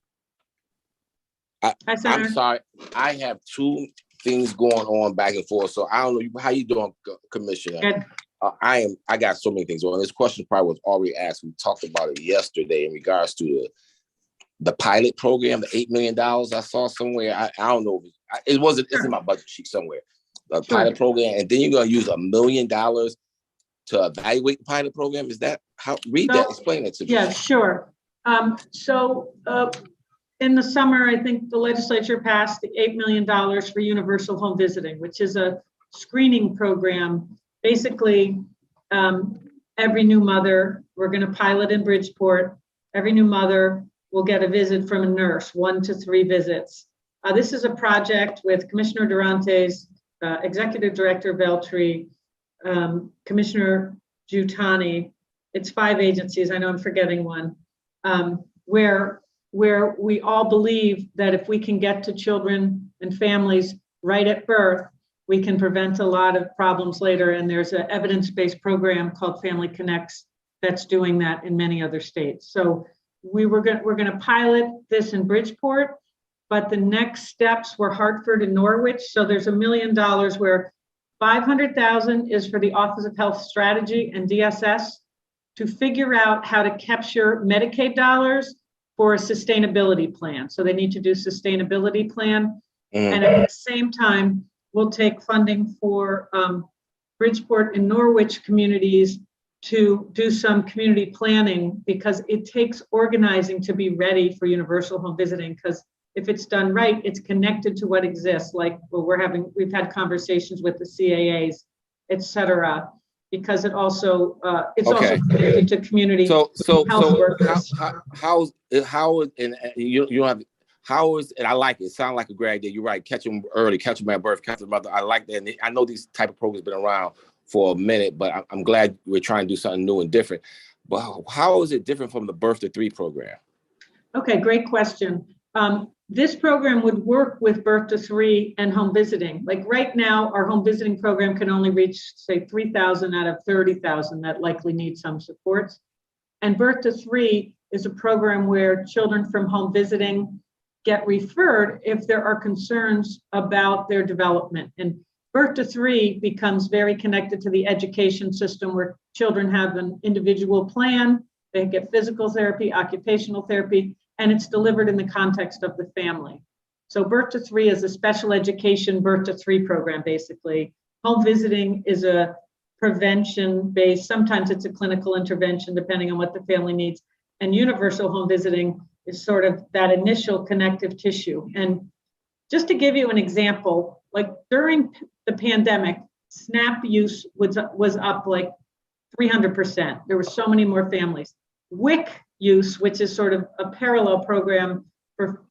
Hi, Senator. I'm sorry. I have two things going on back and forth. So I don't know how you doing, Commissioner. Good. I got so many things going on. This question probably was already asked. We talked about it yesterday in regards to the pilot program, the $8 million I saw somewhere. I don't know. It's in my budget sheet somewhere. a pilot program, and then you're going to use $1 million to evaluate the pilot program? Is that how? Read that. Explain that to me. Yeah, sure. In the summer, I think the legislature passed the $8 million for universal home visiting, which is a screening program. Basically, every new mother, we're going to pilot in Bridgeport. Every new mother will get a visit from a nurse, 1 to 3 visits. This is a project with Commissioner Durante's Executive Director Beltry, Commissioner Giutani. It's 5 agencies. I know I'm forgetting one, where we all believe that if we can get to children and families right at birth, we can prevent a lot of problems later. And there's an evidence-based program called Family Connects that's doing that in many other states. So we're going to pilot this in Bridgeport, but the next steps were Hartford and Norwich. So there's $1 million where $500,000 is for the Office of Health Strategy and DSS to figure out how to capture Medicaid dollars for a sustainability plan. So they need to do sustainability plan. And at the same time, we'll take funding for Bridgeport and Norwich communities to do some community planning, because it takes organizing to be ready for universal home visiting. Because if it's done right, it's connected to what exists. Like, well, we've had conversations with the CAAs, et cetera, because it also it's also connected to community health workers. How and you don't have. How is, and I like it. It sounds like a great idea. You're right. Catch them early, catch them at birth, catch them mother. I like that. And I know these type of programs been around for a minute, but I'm glad we're trying to do something new and different. But how is it different from the Birth to 3 program? Okay, great question. This program would work with Birth to 3 and home visiting. Like right now, our home visiting program can only reach, say, 3,000 out of 30,000 that likely need some supports. And Birth to 3 is a program where children from home visiting get referred if there are concerns about their development. And Birth to 3 becomes very connected to the education system, where children have an individual plan, they get physical therapy, occupational therapy, and it's delivered in the context of the family. So Birth to 3 is a special education Birth to 3 program, basically. Home visiting is a prevention-based, sometimes it's a clinical intervention, depending on what the family needs. And universal home visiting is sort of that initial connective tissue. And just to give you an example, like during the pandemic, SNAP use was up like 300%. There were so many more families. WIC use, which is sort of a parallel program for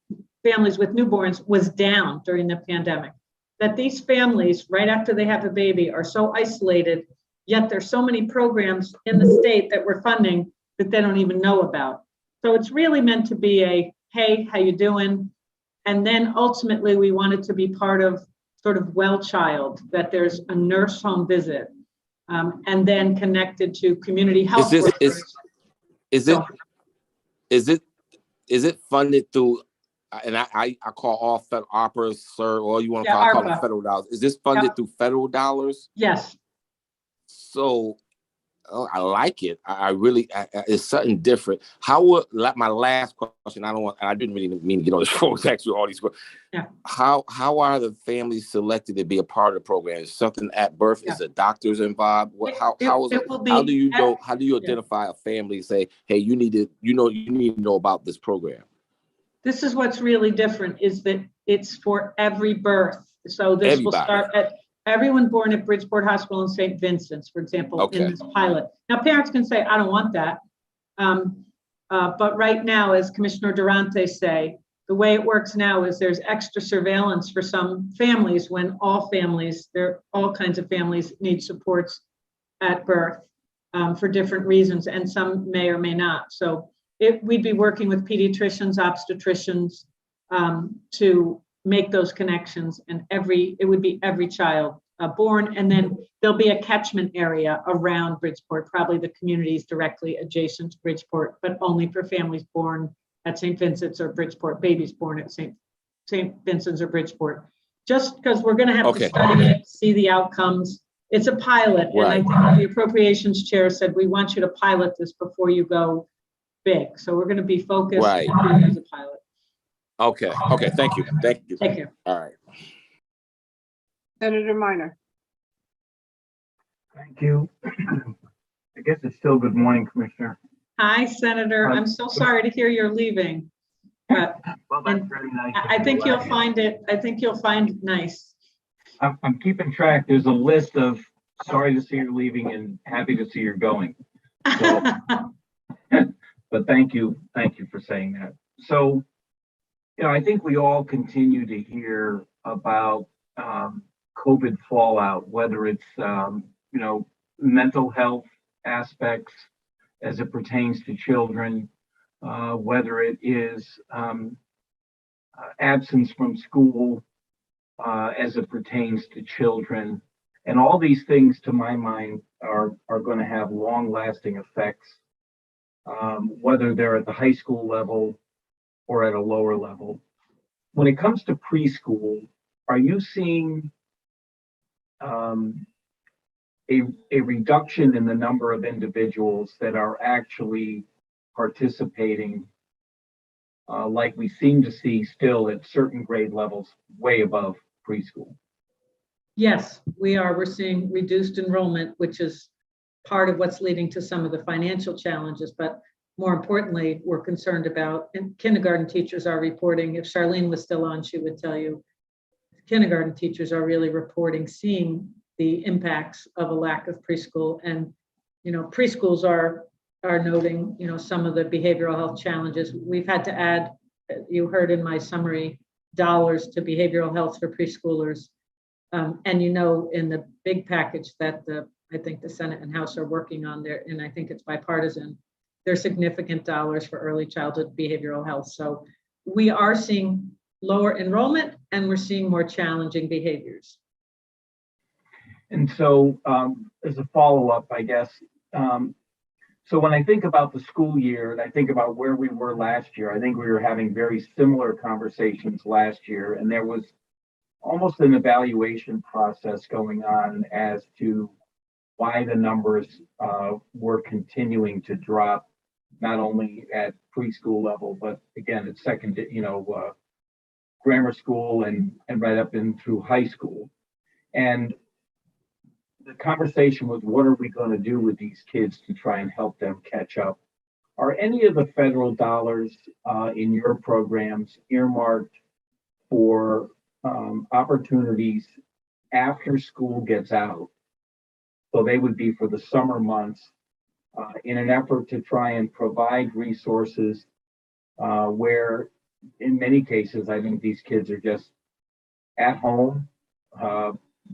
families with newborns, was down during the pandemic. That these families, right after they have a baby, are so isolated, yet there's so many programs in the state that we're funding that they don't even know about. So it's really meant to be a, hey, how you doing? And then ultimately we want it to be part of sort of well child, that there's a nurse home visit, and then connected to community health workers. Is it funded through, and I call all federal operas, sir, or you want to call them federal dollars. Is this funded through federal dollars? Yes. So I like it. I really, it's something different. How would, like my last question, I didn't really mean to get on this phone to ask you all these questions. Yeah. How are the families selected to be a part of the program? Is something at birth? Yeah. Is the doctors involved? How do you know? How do you identify a family? Say, hey, you need to know about this program. This is what's really different, is that it's for every birth. So this will start at everyone born at Bridgeport Hospital in St. Vincent's, for example, in this pilot. Now, parents can say, I don't want that. But right now, as Commissioner Durante say, the way it works now is there's extra surveillance for some families when all kinds of families need supports at birth for different reasons, and some may or may not. So we'd be working with pediatricians, obstetricians to make those connections, and it would be every child born, and then there'll be a catchment area around Bridgeport, probably the communities directly adjacent to Bridgeport, but only for families born at St. Vincent's or Bridgeport, babies born at St. Vincent's or Bridgeport. Just because we're going to have to study it, see the outcomes. It's a pilot, and I think the appropriations chair said we want you to pilot this before you go big. So we're going to be focused as a pilot. Okay. Thank you. Take care. All right. Senator Minor. Thank you. I guess it's still good morning, Commissioner. Hi, Senator. I'm so sorry to hear you're leaving. But Well, that's very nice. I think you'll find it. I think you'll find it nice. I'm keeping track. There's a list of sorry to see you're leaving and happy to see you're going. So, but thank you for saying that. So, I think we all continue to hear about COVID fallout, whether it's mental health aspects as it pertains to children, whether it is absence from school as it pertains to children. And all these things, to my mind, are going to have long-lasting effects, whether they're at the high school level or at a lower level. When it comes to preschool, are you seeing a reduction in the number of individuals that are actually participating, like we seem to see still at certain grade levels way above preschool? Yes, we are. We're seeing reduced enrollment, which is part of what's leading to some of the financial challenges. But more importantly, we're concerned about, and kindergarten teachers are reporting, if Charlene was still on, she would tell you, kindergarten teachers are really reporting, seeing the impacts of a lack of preschool. And, preschools are noting, some of the behavioral health challenges. We've had to add, you heard in my summary, dollars to behavioral health for preschoolers. And in the big package that I think the Senate and House are working on there, and I think it's bipartisan, there's significant dollars for early childhood behavioral health. So we are seeing lower enrollment and we're seeing more challenging behaviors. And so as a follow-up, I guess, so when I think about the school year and I think about where we were last year, I think we were having very similar conversations last year, and there was almost an evaluation process going on as to why the numbers were continuing to drop, not only at preschool level, but again, at grammar school and right up in through high school. And the conversation was, what are we going to do with these kids to try and help them catch up? Are any of the federal dollars in your programs earmarked for opportunities after school gets out? So they would be for the summer months in an effort to try and provide resources where in many cases, I think these kids are just at home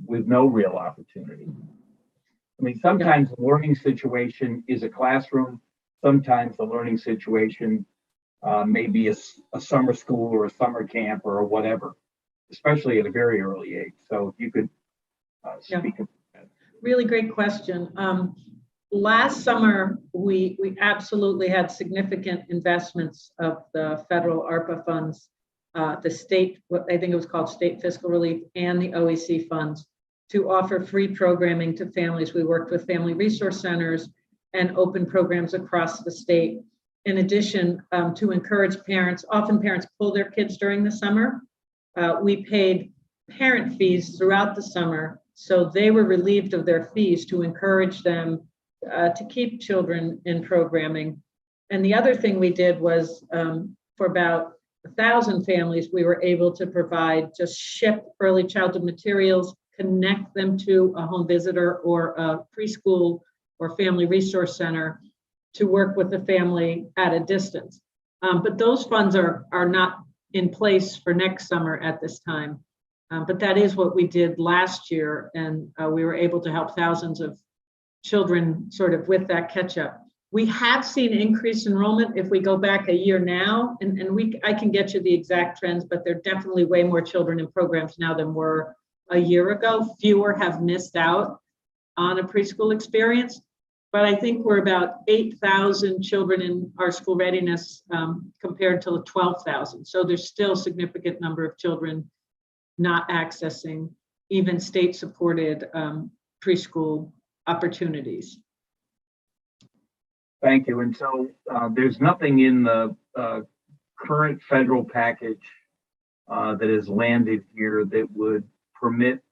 with no real opportunity. I mean, sometimes the learning situation is a classroom. Sometimes the learning situation may be a summer school or a summer camp or whatever, especially at a very early age. So if you could speak of that. Really great question. Last summer, we absolutely had significant investments of the federal ARPA funds, the state, I think it was called state fiscal relief, and the OEC funds to offer free programming to families. We worked with family resource centers and open programs across the state. In addition, to encourage parents, often parents pull their kids during the summer. We paid parent fees throughout the summer, so they were relieved of their fees to encourage them to keep children in programming. And the other thing we did was for about 1,000 families, we were able to provide, just ship early childhood materials, connect them to a home visitor or a preschool or family resource center to work with the family at a distance. But those funds are not in place for next summer at this time. But that is what we did last year, and we were able to help thousands of children sort of with that catch up. We have seen increased enrollment if we go back a year now, and I can get you the exact trends, but there are definitely way more children in programs now than were a year ago. Fewer have missed out on a preschool experience, but I think we're about 8,000 children in our school readiness compared to 12,000. So there's still a significant number of children not accessing even state-supported preschool opportunities. Thank you. And so there's nothing in the current federal package that has landed here that would permit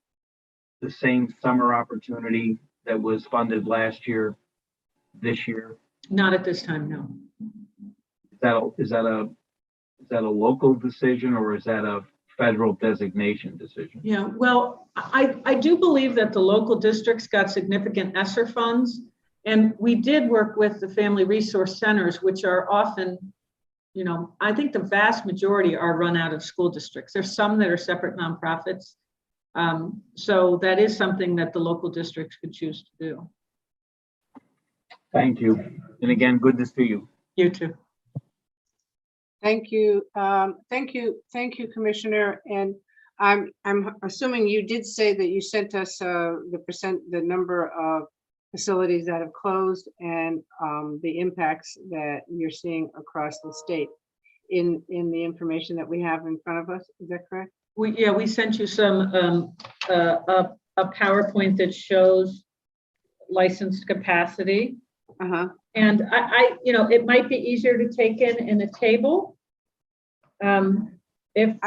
the same summer opportunity that was funded last year, this year? Not at this time, no. Is that a local decision or is that a federal designation decision? Yeah, well, I do believe that the local districts got significant ESSER funds. And we did work with the family resource centers, which are often, you know, I think the vast majority are run out of school districts. There's some that are separate nonprofits. So that is something that the local districts could choose to do. Thank you. And again, good to see you. You too. Thank you. Thank you, Commissioner. And I'm assuming you did say that you sent us the number of facilities that have closed and the impacts that you're seeing across the state in the information that we have in front of us. Is that correct? We sent you some a PowerPoint that shows licensed capacity. And I you know, it might be easier to take in a table. When you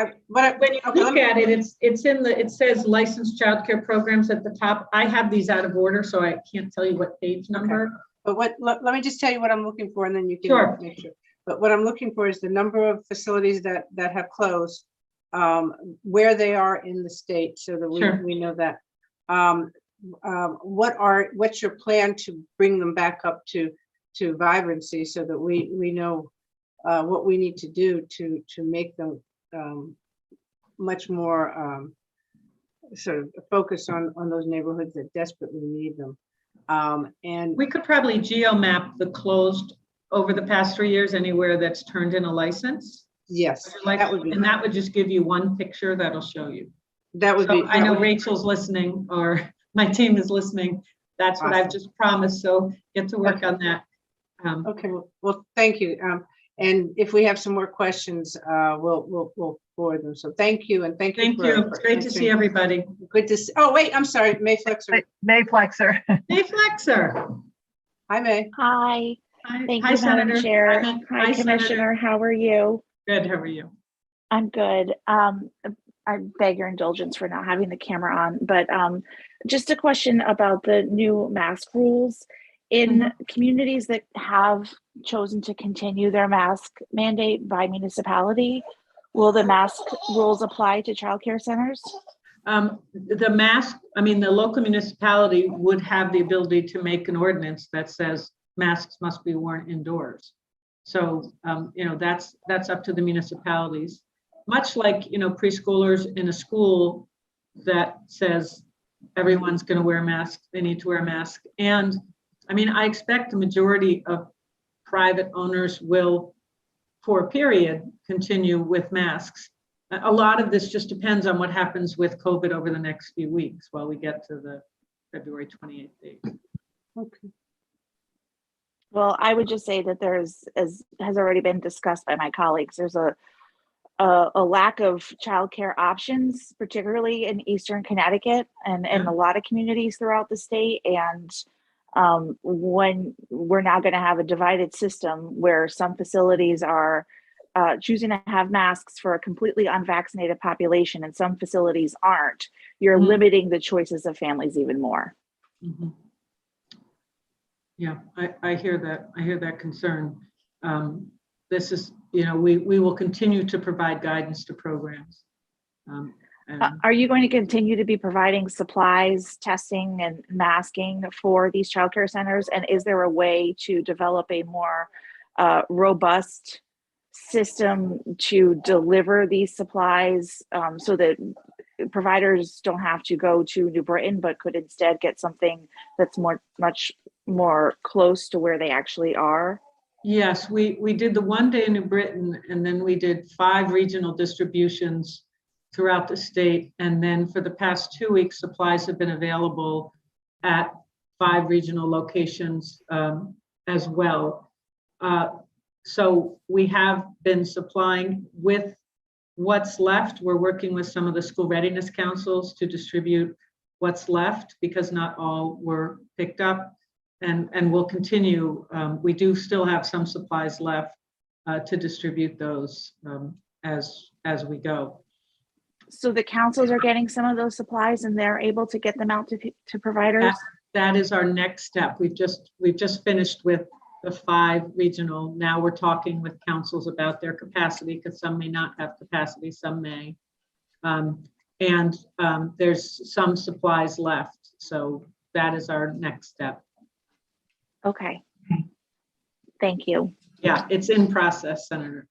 look at it, it says licensed childcare programs at the top. I have these out of order, so I can't tell you what page number. But let me just tell you what I'm looking for, and then you can make sure. But what I'm looking for is the number of facilities that have closed, where they are in the state, so that we know that. What's your plan to bring them back up to vibrancy, so that we know what we need to do to make them much more sort of focus on those neighborhoods that desperately need them. And we could probably geomap the closed over the past 3 years anywhere that's turned in a license. Yes, that would be, and that would just give you one picture that'll show you. That would be. I know Rachel's listening, or my team is listening. That's what I've just promised. So get to work on that. Okay. Well, thank you. And if we have some more questions, we'll forward them. So thank you, and thank you. Thank you. It's great to see everybody. Good to see. Oh wait, I'm sorry, May Flexer. May Flexer. May Flexer. Hi, May. Hi. Thank Hi, you, Senator. Madam Chair. Hi, Commissioner. Senator. How are you? Good. How are you? I'm good. I beg your indulgence for not having the camera on, but just a question about the new mask rules. In communities that have chosen to continue their mask mandate by municipality, will the mask rules apply to childcare centers? The mask, I mean, the local municipality would have the ability to make an ordinance that says masks must be worn indoors. So, you know, that's up to the municipalities. Much like, you know, preschoolers in a school that says everyone's going to wear masks, they need to wear a mask. And I mean, I expect the majority of private owners will, for a period, continue with masks. A lot of this just depends on what happens with COVID over the next few weeks while we get to the February 28th date. Okay. Well, I would just say that there's, as has already been discussed by my colleagues, there's a lack of childcare options, particularly in Eastern Connecticut and a lot of communities throughout the state. And when we're now going to have a divided system where some facilities are choosing to have masks for a completely unvaccinated population and some facilities aren't, you're limiting the choices of families even more. Yeah, I hear that. I hear that concern. This is, you know, we will continue to provide guidance to programs. Are you going to continue to be providing supplies, testing, and masking for these childcare centers? And is there a way to develop a more robust system to deliver these supplies so that providers don't have to go to New Britain, but could instead get something that's much more close to where they actually are? Yes, we did the 1 day in New Britain, and then we did 5 regional distributions throughout the state. And then for the past 2 weeks, supplies have been available at 5 regional locations as well. So we have been supplying with what's left. We're working with some of the school readiness councils to distribute what's left because not all were picked up, and we'll continue. We do still have some supplies left to distribute those as we go. So the councils are getting some of those supplies and they're able to get them out to providers? That is our next step. We've just finished with the 5 regional. Now we're talking with councils about their capacity, because some may not have capacity, some may. There's some supplies left. So that is our next step. Okay. Thank you. Yeah, it's in process, Senator.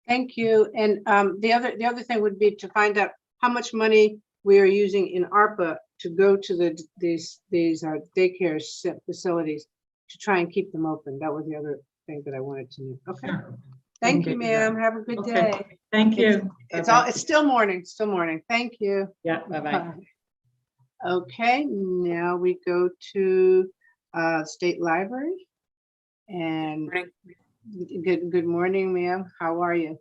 Thank you. And the other thing would be to find out how much money we are using in ARPA to go to these daycare facilities to try and keep them open. That was the other thing that I wanted to know. Okay. Sure. Thank you, ma'am. Have a good Okay. day. Thank you. It's still morning. Thank you. Yeah. Bye-bye. Okay, now we go to State Library. And good morning, ma'am. How are you?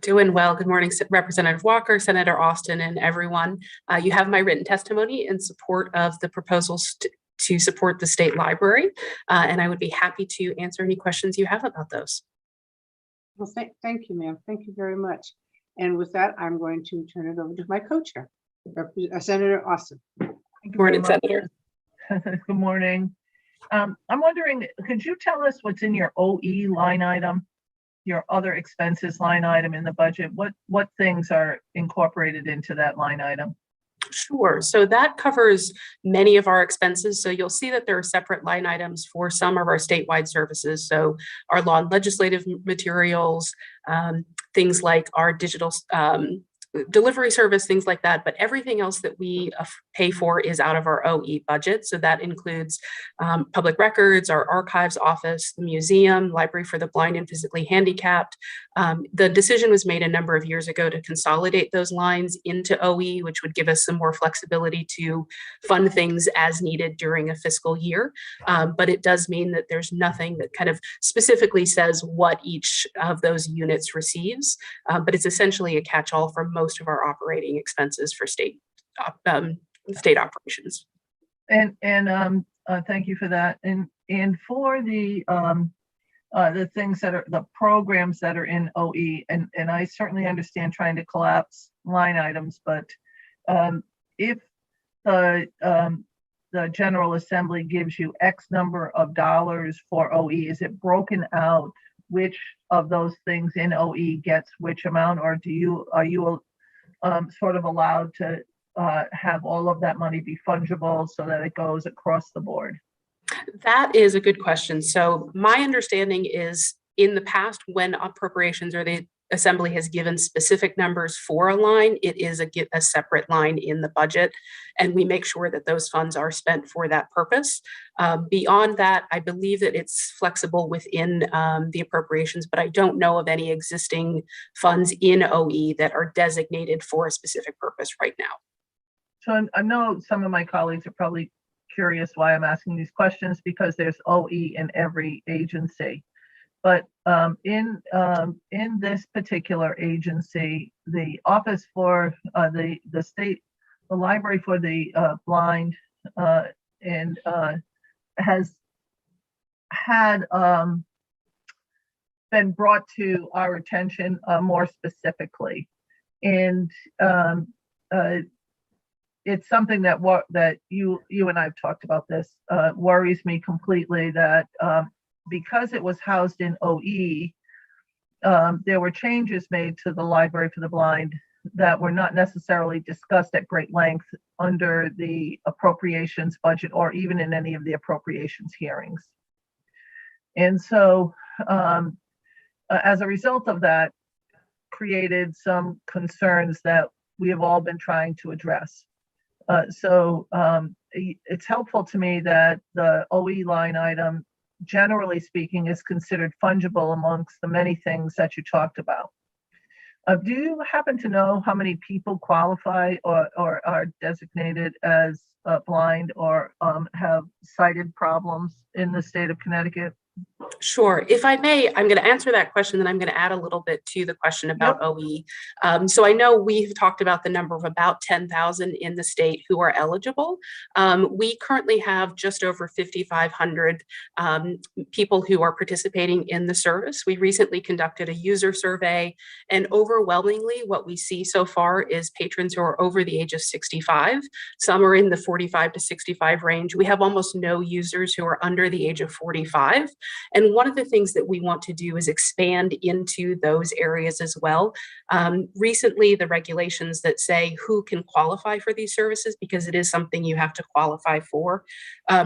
Doing well. Good morning, Representative Walker, Senator Austin, and everyone. You have my written testimony in support of the proposals to support the State Library, and I would be happy to answer any questions you have about those. Well, thank you, ma'am. Thank you very much. And with that, I'm going to turn it over to my co-chair, Senator Austin. Good morning, Senator. Good morning. I'm wondering, could you tell us what's in your OE line item, your other expenses line item in the budget? What things are incorporated into that line item? Sure. So that covers many of our expenses. So you'll see that there are separate line items for some of our statewide services. So our law and legislative materials, things like our digital delivery service, things like that. But everything else that we pay for is out of our OE budget. So that includes public records, our archives office, the museum, library for the blind and physically handicapped. The decision was made a number of years ago to consolidate those lines into OE, which would give us some more flexibility to fund things as needed during a fiscal year. But it does mean that there's nothing that kind of specifically says what each of those units receives. But it's essentially a catch-all for most of our operating expenses for state operations. And thank you for that. And for the things that are the programs that are in OE, and I certainly understand trying to collapse line items, but if the General Assembly gives you X number of dollars for OE, is it broken out which of those things in OE gets which amount, or are you sort of allowed to have all of that money be fungible so that it goes across the board? That is a good question. So my understanding is in the past, when appropriations or the Assembly has given specific numbers for a line, it is a separate line in the budget, and we make sure that those funds are spent for that purpose. Beyond that, I believe that it's flexible within the appropriations, but I don't know of any existing funds in OE that are designated for a specific purpose right now. So I know some of my colleagues are probably curious why I'm asking these questions, because there's OE in every agency. But in this particular agency, the office for the library for the blind and has had been brought to our attention more specifically, and it's something that you and I've talked about. This worries me completely, that because it was housed in OE, there were changes made to the library for the blind that were not necessarily discussed at great length under the appropriations budget or even in any of the appropriations hearings. And so as a result of that, created some concerns that we have all been trying to address. So it's helpful to me that the OE line item, generally speaking, is considered fungible amongst the many things that you talked about. Do you happen to know how many people qualify or are designated as blind or have sighted problems in the state of Connecticut? Sure. If I may, I'm going to answer that question, then I'm going to add a little bit to the question about OE. So I know we've talked about the number of about 10,000 in the state who are eligible. We currently have just over 5,500 people who are participating in the service. We recently conducted a user survey, and overwhelmingly what we see so far is patrons who are over the age of 65. Some are in the 45 to 65 range. We have almost no users who are under the age of 45. And one of the things that we want to do is expand into those areas as well. Recently, the regulations that say who can qualify for these services, because it is something you have to qualify for,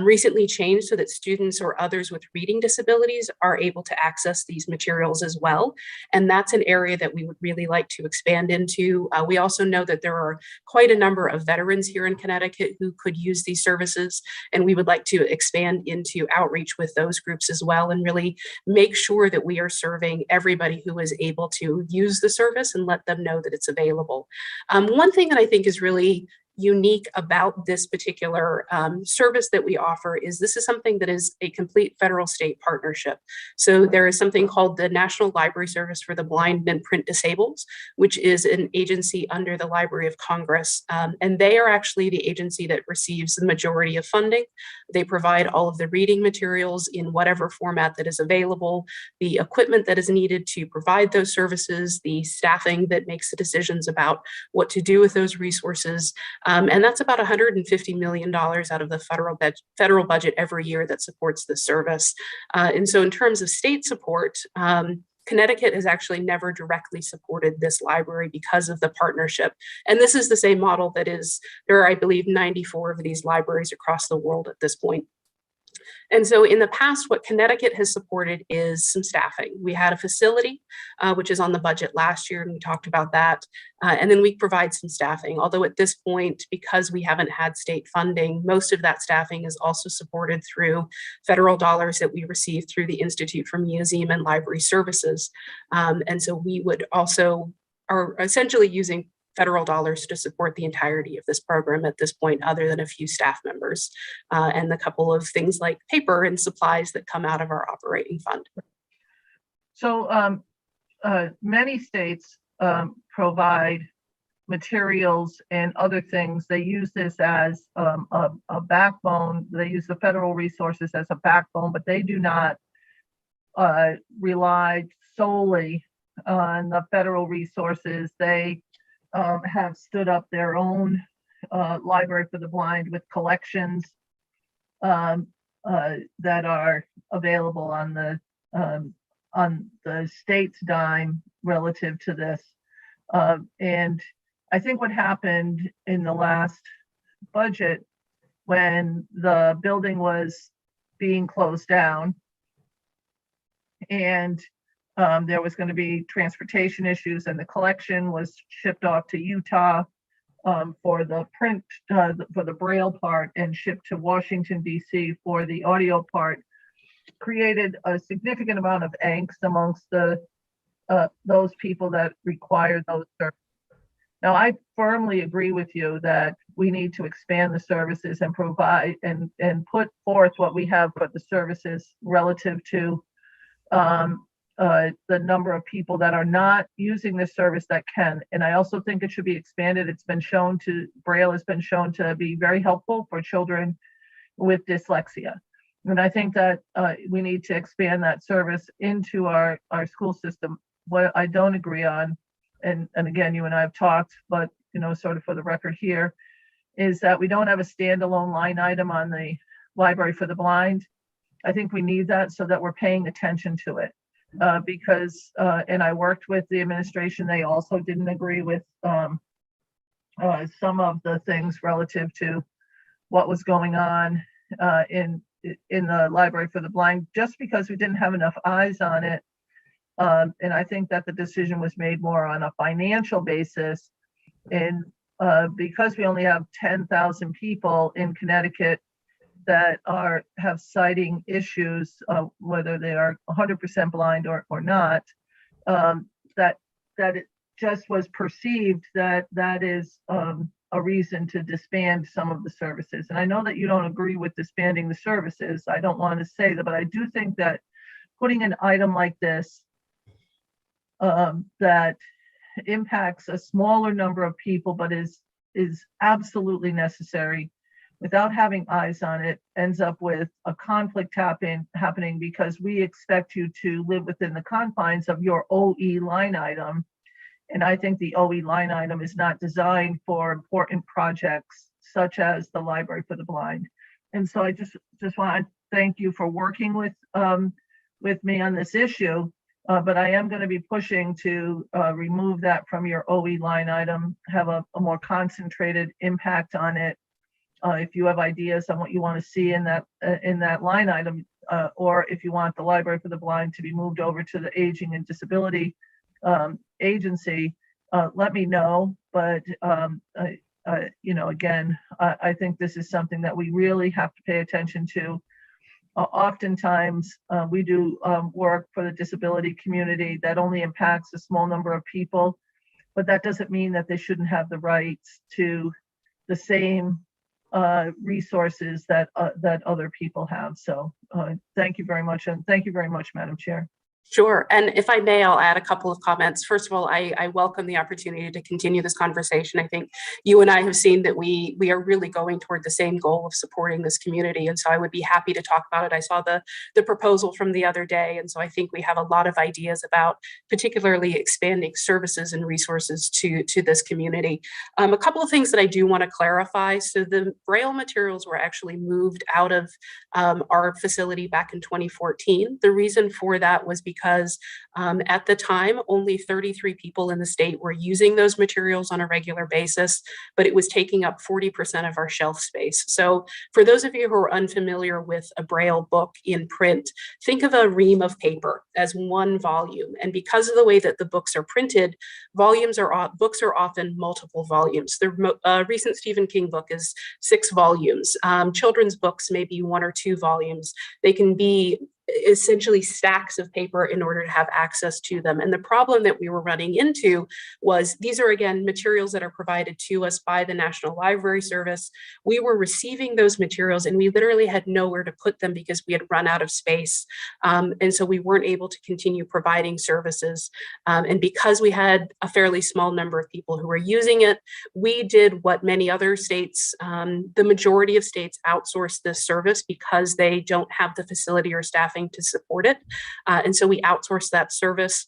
recently changed so that students or others with reading disabilities are able to access these materials as well. And that's an area that we would really like to expand into. We also know that there are quite a number of veterans here in Connecticut who could use these services, and we would like to expand into outreach with those groups as well, and really make sure that we are serving everybody who is able to use the service and let them know that it's available. One thing that I think is really unique about this particular service that we offer is this is something that is a complete federal state partnership. So there is something called the National Library Service for the Blind and Print Disabled, which is an agency under the Library of Congress. And they are actually the agency that receives the majority of funding. They provide all of the reading materials in whatever format that is available, the equipment that is needed to provide those services, the staffing that makes the decisions about what to do with those resources. And that's about $150 million out of the federal budget every year that supports this service. And so in terms of state support, Connecticut has actually never directly supported this library because of the partnership. And this is the same model that is, there are, I believe, 94 of these libraries across the world at this point. And so in the past, what Connecticut has supported is some staffing. We had a facility, which is on the budget last year, and we talked about that. And then we provide some staffing, although at this point, because we haven't had state funding, most of that staffing is also supported through federal dollars that we receive through the Institute for Museum and Library Services. And so we would also are essentially using federal dollars to support the entirety of this program at this point, other than a few staff members and a couple of things like paper and supplies that come out of our operating fund. So many states provide materials and other things. They use this as a backbone. They use the federal resources as a backbone, but they do not rely solely on the federal resources. They have stood up their own library for the blind with collections that are available on the state's dime relative to this. And I think what happened in the last budget when the building was being closed down and there was going to be transportation issues, and the collection was shipped off to Utah for the print, for the Braille part, and shipped to Washington, D.C. for the audio part, created a significant amount of angst amongst those people that require those services. Now, I firmly agree with you that we need to expand the services and provide and put forth what we have for the services relative to the number of people that are not using this service that can. And I also think it should be expanded. It's been shown to, Braille has been shown to be very helpful for children with dyslexia. And I think that we need to expand that service into our school system. What I don't agree on, and again, you and I have talked, but sort of for the record here, is that we don't have a standalone line item on the library for the blind. I think we need that so that we're paying attention to it. Because, and I worked with the administration, they also didn't agree with some of the things relative to what was going on in the library for the blind, just because we didn't have enough eyes on it. And I think that the decision was made more on a financial basis. And because we only have 10,000 people in Connecticut that have sighting issues, whether they are 100% blind or not, that it just was perceived that is a reason to disband some of the services. And I know that you don't agree with disbanding the services. I don't want to say that, but I do think that putting an item like this that impacts a smaller number of people, but is absolutely necessary, without having eyes on it, ends up with a conflict happening because we expect you to live within the confines of your OE line item. And I think the OE line item is not designed for important projects such as the Library for the Blind. And so I just want to thank you for working with me on this issue. But I am going to be pushing to remove that from your OE line item, have a more concentrated impact on it. If you have ideas on what you want to see in that line item, or if you want the Library for the Blind to be moved over to the Aging and Disability agency, let me know. But again, I think this is something that we really have to pay attention to. Oftentimes, we do work for the disability community that only impacts a small number of people, but that doesn't mean that they shouldn't have the rights to the same resources that other people have. So thank you very much. And thank you very much, Madam Chair. Sure. And if I may, I'll add a couple of comments. First of all, I welcome the opportunity to continue this conversation. I think you and I have seen that we are really going toward the same goal of supporting this community. And so I would be happy to talk about it. I saw the proposal from the other day. And so I think we have a lot of ideas about particularly expanding services and resources to this community. A couple of things that I do want to clarify. So the Braille materials were actually moved out of our facility back in 2014. The reason for that was because at the time, only 33 people in the state were using those materials on a regular basis, but it was taking up 40% of our shelf space. So for those of you who are unfamiliar with a Braille book in print, think of a ream of paper as one volume. And because of the way that the books are printed, books are often multiple volumes. The recent Stephen King book is 6 volumes. Children's books may be 1 or 2 volumes. They can be essentially stacks of paper in order to have access to them. And the problem that we were running into was these are, again, materials that are provided to us by the National Library Service. We were receiving those materials and we literally had nowhere to put them because we had run out of space. And so we weren't able to continue providing services. And because we had a fairly small number of people who were using it, we did what many other states, the majority of states outsource this service because they don't have the facility or staffing to support it. And so we outsource that service.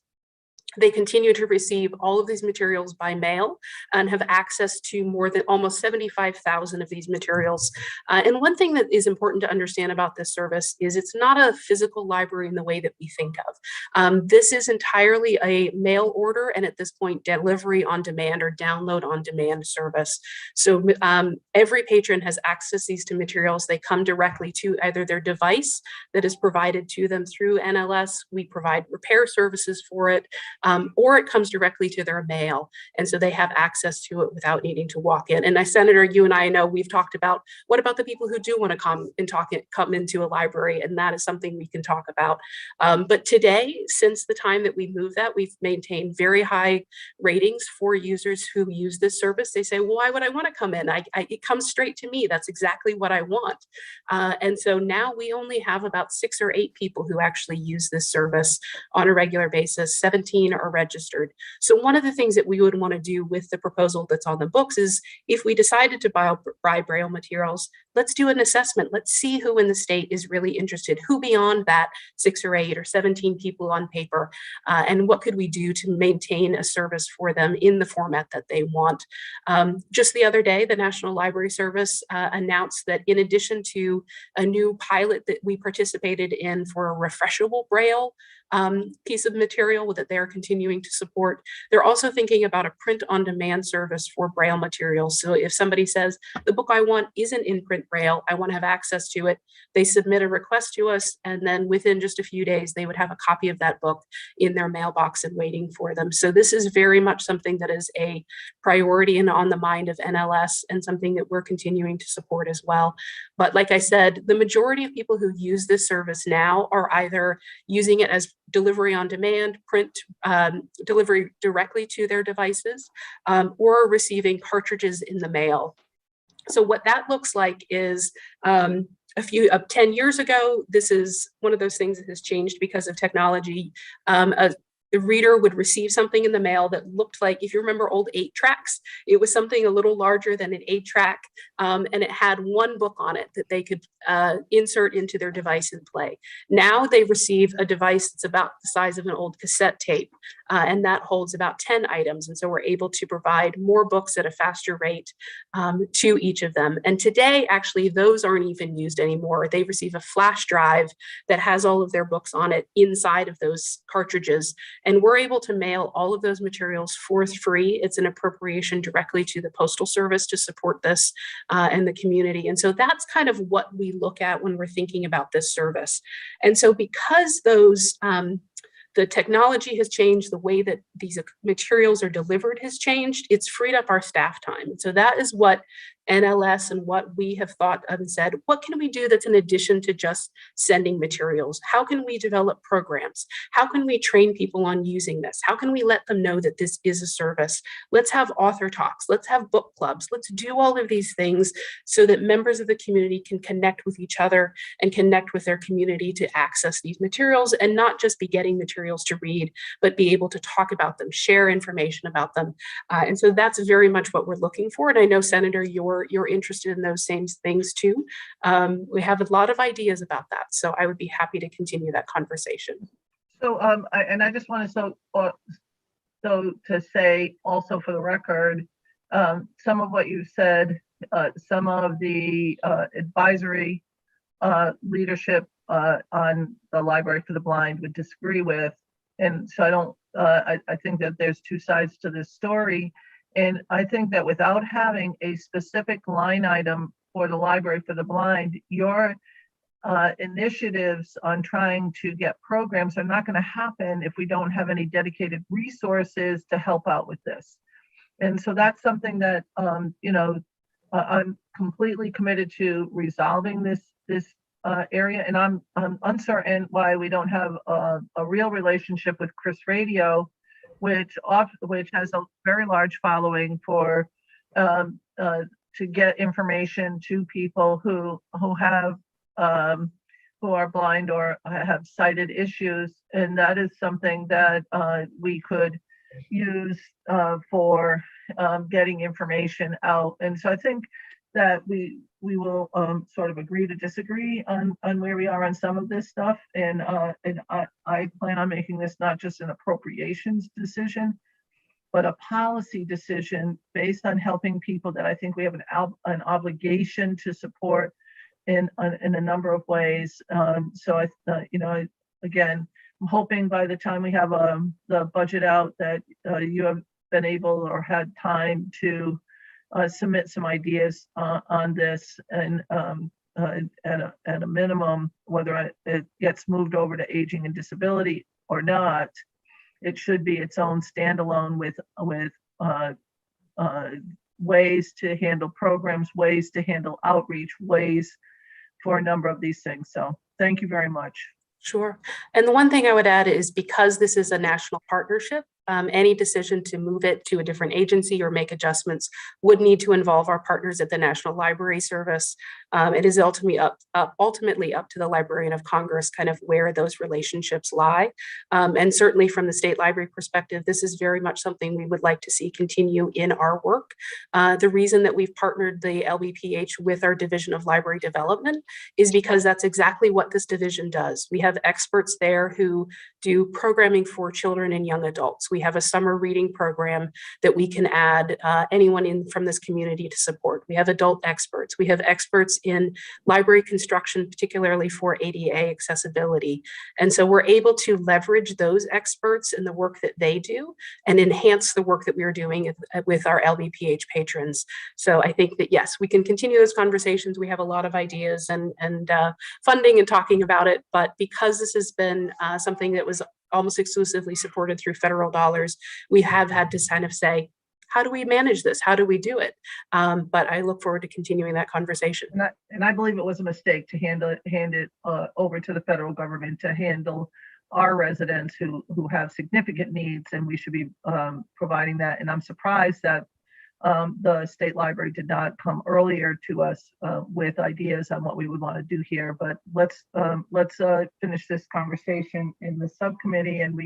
They continue to receive all of these materials by mail and have access to more than almost 75,000 of these materials. And one thing that is important to understand about this service is it's not a physical library in the way that we think of. This is entirely a mail order and at this point delivery on demand or download on demand service. So every patron has access to materials. They come directly to either their device that is provided to them through NLS. We provide repair services for it. Or it comes directly to their mail. And so they have access to it without needing to walk in. And Senator, you and I know we've talked about, what about the people who do want to come into a library? And that is something we can talk about. But today, since the time that we moved that, we've maintained very high ratings for users who use this service. They say, well, why would I want to come in? It comes straight to me. That's exactly what I want. And so now we only have about 6 or 8 people who actually use this service on a regular basis. 17 are registered. So one of the things that we would want to do with the proposal that's on the books is if we decided to buy Braille materials, let's do an assessment. Let's see who in the state is really interested, who beyond that 6 or 8 or 17 people on paper, and what could we do to maintain a service for them in the format that they want. Just the other day, the National Library Service announced that in addition to a new pilot that we participated in for a refreshable Braille piece of material that they're continuing to support, they're also thinking about a print-on-demand service for Braille materials. So if somebody says, the book I want isn't in print Braille, I want to have access to it, they submit a request to us, and then within just a few days, they would have a copy of that book in their mailbox and waiting for them. So this is very much something that is a priority and on the mind of NLS and something that we're continuing to support as well. But like I said, the majority of people who use this service now are either using it as delivery on demand, print delivery directly to their devices, or receiving cartridges in the mail. So what that looks like is of 10 years ago, this is one of those things that has changed because of technology. The reader would receive something in the mail that looked like, if you remember old 8-tracks, it was something a little larger than an 8-track, and it had one book on it that they could insert into their device and play. Now they receive a device that's about the size of an old cassette tape, and that holds about 10 items. And so we're able to provide more books at a faster rate to each of them. And today, actually, those aren't even used anymore. They receive a flash drive that has all of their books on it inside of those cartridges. And we're able to mail all of those materials for free. It's an appropriation directly to the Postal Service to support this and the community. And so that's kind of what we look at when we're thinking about this service. And so because those the technology has changed, the way that these materials are delivered has changed, it's freed up our staff time. And so that is what NLS and what we have thought of and said, what can we do that's in addition to just sending materials? How can we develop programs? How can we train people on using this? How can we let them know that this is a service? Let's have author talks. Let's have book clubs. Let's do all of these things so that members of the community can connect with each other and connect with their community to access these materials, and not just be getting materials to read, but be able to talk about them, share information about them. And so that's very much what we're looking for. And I know, Senator, you're interested in those same things too. We have a lot of ideas about that. So I would be happy to continue that conversation. So, I just want to say also for the record, some of what you said, some of the advisory leadership on the Library for the Blind would disagree with. And so I think that there's two sides to this story. And I think that without having a specific line item for the Library for the Blind, your initiatives on trying to get programs are not going to happen if we don't have any dedicated resources to help out with this. And so that's something that, I'm completely committed to resolving this area. And I'm uncertain why we don't have a real relationship with Chris Radio, which has a very large following for to get information to people who are blind or have sighted issues, and that is something that we could use for getting information out. And so I think that we will sort of agree to disagree on where we are on some of this stuff. And I plan on making this not just an appropriations decision, but a policy decision based on helping people that I think we have an obligation to support in a number of ways. So again, I'm hoping by the time we have the budget out that you have been able or had time to submit some ideas on this, and at a minimum, whether it gets moved over to aging and disability or not, it should be its own standalone with ways to handle programs, ways to handle outreach, ways for a number of these things. So thank you very much. Sure. And the one thing I would add is, because this is a national partnership, any decision to move it to a different agency or make adjustments would need to involve our partners at the National Library Service. It is ultimately up to the Librarian of Congress kind of where those relationships lie. And certainly from the state library perspective, this is very much something we would like to see continue in our work. The reason that we've partnered the LBPH with our Division of Library Development is because that's exactly what this division does. We have experts there who do programming for children and young adults. We have a summer reading program that we can add anyone in from this community to support. We have adult experts. We have experts in library construction, particularly for ADA accessibility. And so we're able to leverage those experts and the work that they do and enhance the work that we are doing with our LBPH patrons. So I think that, yes, we can continue those conversations. We have a lot of ideas and funding and talking about it, but because this has been something that was almost exclusively supported through federal dollars, we have had to kind of say, how do we manage this? How do we do it? But I look forward to continuing that conversation. And I believe it was a mistake to hand it over to the federal government to handle our residents who have significant needs, and we should be providing that. And I'm surprised that the state library did not come earlier to us with ideas on what we would want to do here. But let's finish this conversation in the subcommittee, and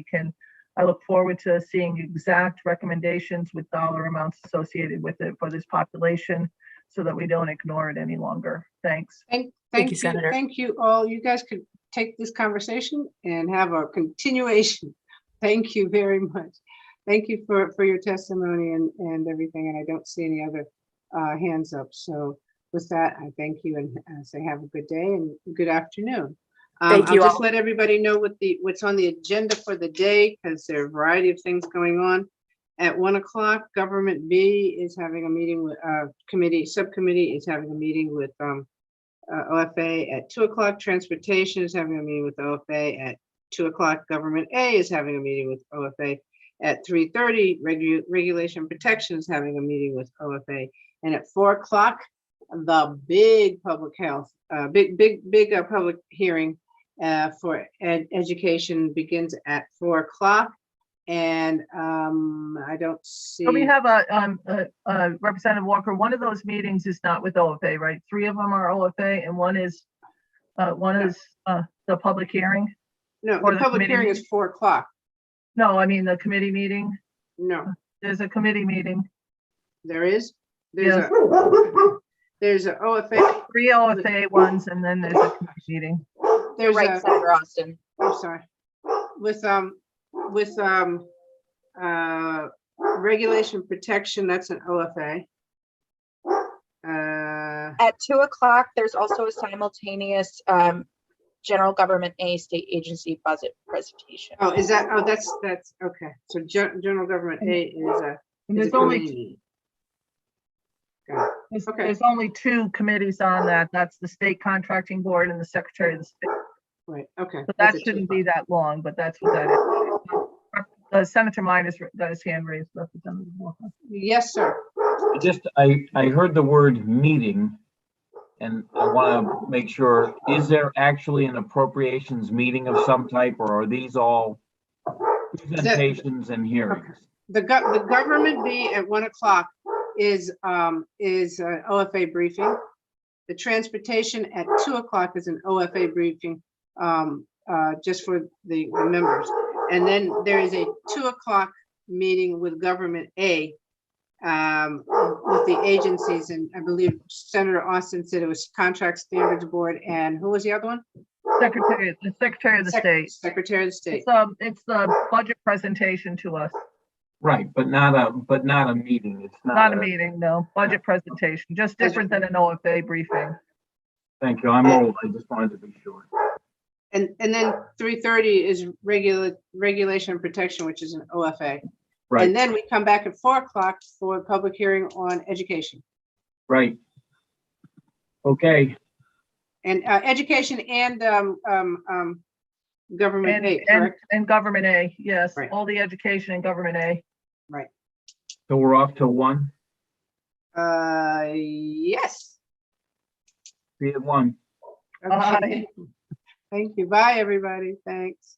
I look forward to seeing exact recommendations with dollar amounts associated with it for this population, so that we don't ignore it any longer. Thanks. Thank you, Senator. Thank you all. You guys could take this conversation and have a continuation. Thank you very much. Thank you for your testimony and everything. And I don't see any other hands up. So with that, I thank you and say have a good day and good afternoon. Thank you I'll just all. let everybody know what's on the agenda for the day, because there are a variety of things going on. At 1 o'clock, Government B is having a meeting with subcommittee is having a meeting with OFA. At 2 o'clock, Transportation is having a meeting with OFA. At 2 o'clock, Government A is having a meeting with OFA. At 3:30, Regulation Protection is having a meeting with OFA. And at 4 o'clock, the big public health, big public hearing for education begins at 4 o'clock. And I don't see. So we have a Representative Walker. One of those meetings is not with OFA, right? 3 of them are OFA, and one is the public hearing. No, or the public hearing is 4 o'clock. No, I mean the committee meeting. No, There's a committee meeting. there is. Yes. There's a OFA. 3 OFA ones, and then there's a committee meeting. There's Right, Senator Austin. I'm sorry. With regulation protection, that's an OFA. At 2 o'clock, there's also a simultaneous general government A state agency budget presentation. Oh, is that? Oh, that's okay. So general government A is a. And is there's a only committee. Got it. Okay. There's only 2 committees on that. That's the state contracting board and the secretary of the state. Right. Okay. So That's that at 2 shouldn't be o'clock. that long, but that's what that is. Senator Minus got his hand raised. Representative Walker. Yes, sir. I heard the word meeting, and I want to make sure, is there actually an appropriations meeting of some type, or are these all presentations and hearings? The government B at 1 o'clock is an OFA briefing. The transportation at 2 o'clock is an OFA briefing, just for the members. And then there is a 2 o'clock meeting with Government A, with the agencies, and I believe Senator Austin said it was Contract Standards Board, and who was the other one? Secretary of the state. Secretary of the state. It's the budget presentation to us. Right, but not a meeting. It's Not a meeting, no. Budget presentation, just different than an OFA briefing. Thank you. I'm old. I just wanted to be sure. And then 3:30 is regulation and protection, which is an OFA. Right. And then we come back at 4 o'clock for a public hearing on education. Right. Okay. And education and government A, correct? And government A, yes. Right. All the education and government A. Right. So we're off to 1. Yes. See you at 1. Okay. Thank you. Bye, everybody. Thanks.